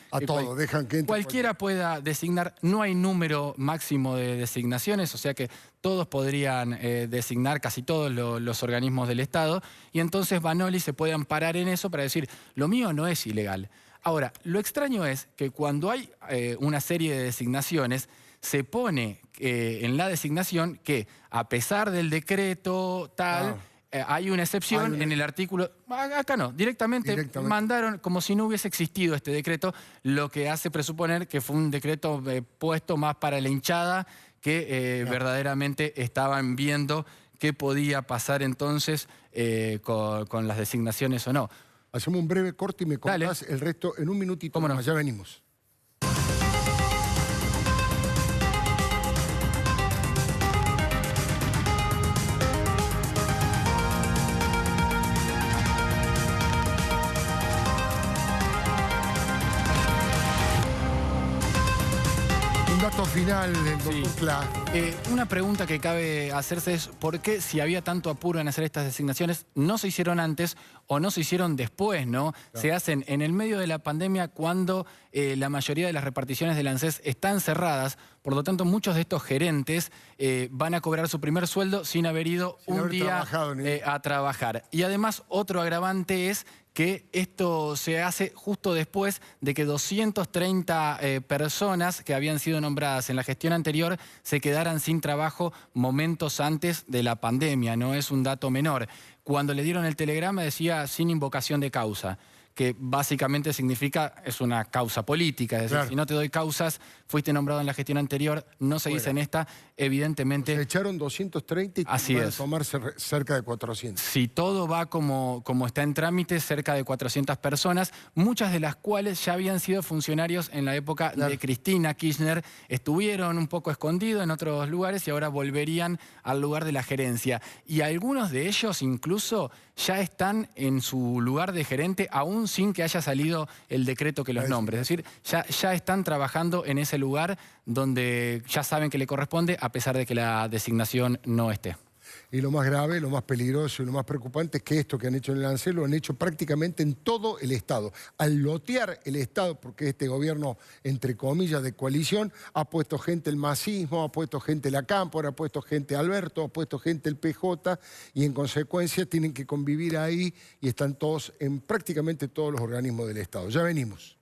que cualquiera pueda designar. No hay número máximo de designaciones, o sea que todos podrían designar, casi todos los organismos del Estado, y entonces Vanoli se puede amparar en eso para decir, lo mío no es ilegal. Ahora, lo extraño es que cuando hay una serie de designaciones, se pone en la designación que a pesar del decreto tal... hay una excepción en el artículo... Acá no, directamente mandaron como si no hubiese existido este decreto, lo que hace presuponer que fue un decreto puesto más para la hinchada que verdaderamente estaban viendo qué podía pasar entonces con las designaciones o no. Hacemos un breve corte y me contás el resto en un minutito. ¿Cómo no? Ya venimos. Dato final del doctor Pla. Una pregunta que cabe hacerse es ¿por qué si había tanto apuro en hacer estas designaciones no se hicieron antes o no se hicieron después, ¿no? Se hacen en el medio de la pandemia cuando la mayoría de las reparticiones del ANSES están cerradas, por lo tanto muchos de estos gerentes van a cobrar su primer sueldo sin haber ido un día a trabajar. Y además otro agravante es que esto se hace justo después de que 230 personas que habían sido nombradas en la gestión anterior se quedaran sin trabajo momentos antes de la pandemia. No es un dato menor. Cuando le dieron el telegrama decía sin invocación de causa, que básicamente significa, es una causa política, es decir, si no te doy causas, fuiste nombrado en la gestión anterior, no seguís en esta, evidentemente... Se echaron 230 y van a tomar cerca de 400. Si todo va como está en trámite, cerca de 400 personas, muchas de las cuales ya habían sido funcionarios en la época de Cristina Kirchner, estuvieron un poco escondidos en otros lugares y ahora volverían al lugar de la gerencia. Y algunos de ellos incluso ya están en su lugar de gerente, aún sin que haya salido el decreto que los nombre. Es decir, ya están trabajando en ese lugar donde ya saben que le corresponde, a pesar de que la designación no esté. Y lo más grave, lo más peligroso y lo más preocupante es que esto que han hecho en el ANSES lo han hecho prácticamente en todo el Estado. Al lotear el Estado, porque este gobierno, entre comillas, de coalición, ha puesto gente el masismo, ha puesto gente la Cámpora, ha puesto gente Alberto, ha puesto gente el PJ, y en consecuencia tienen que convivir ahí y están todos en prácticamente todos los organismos del Estado. Ya venimos.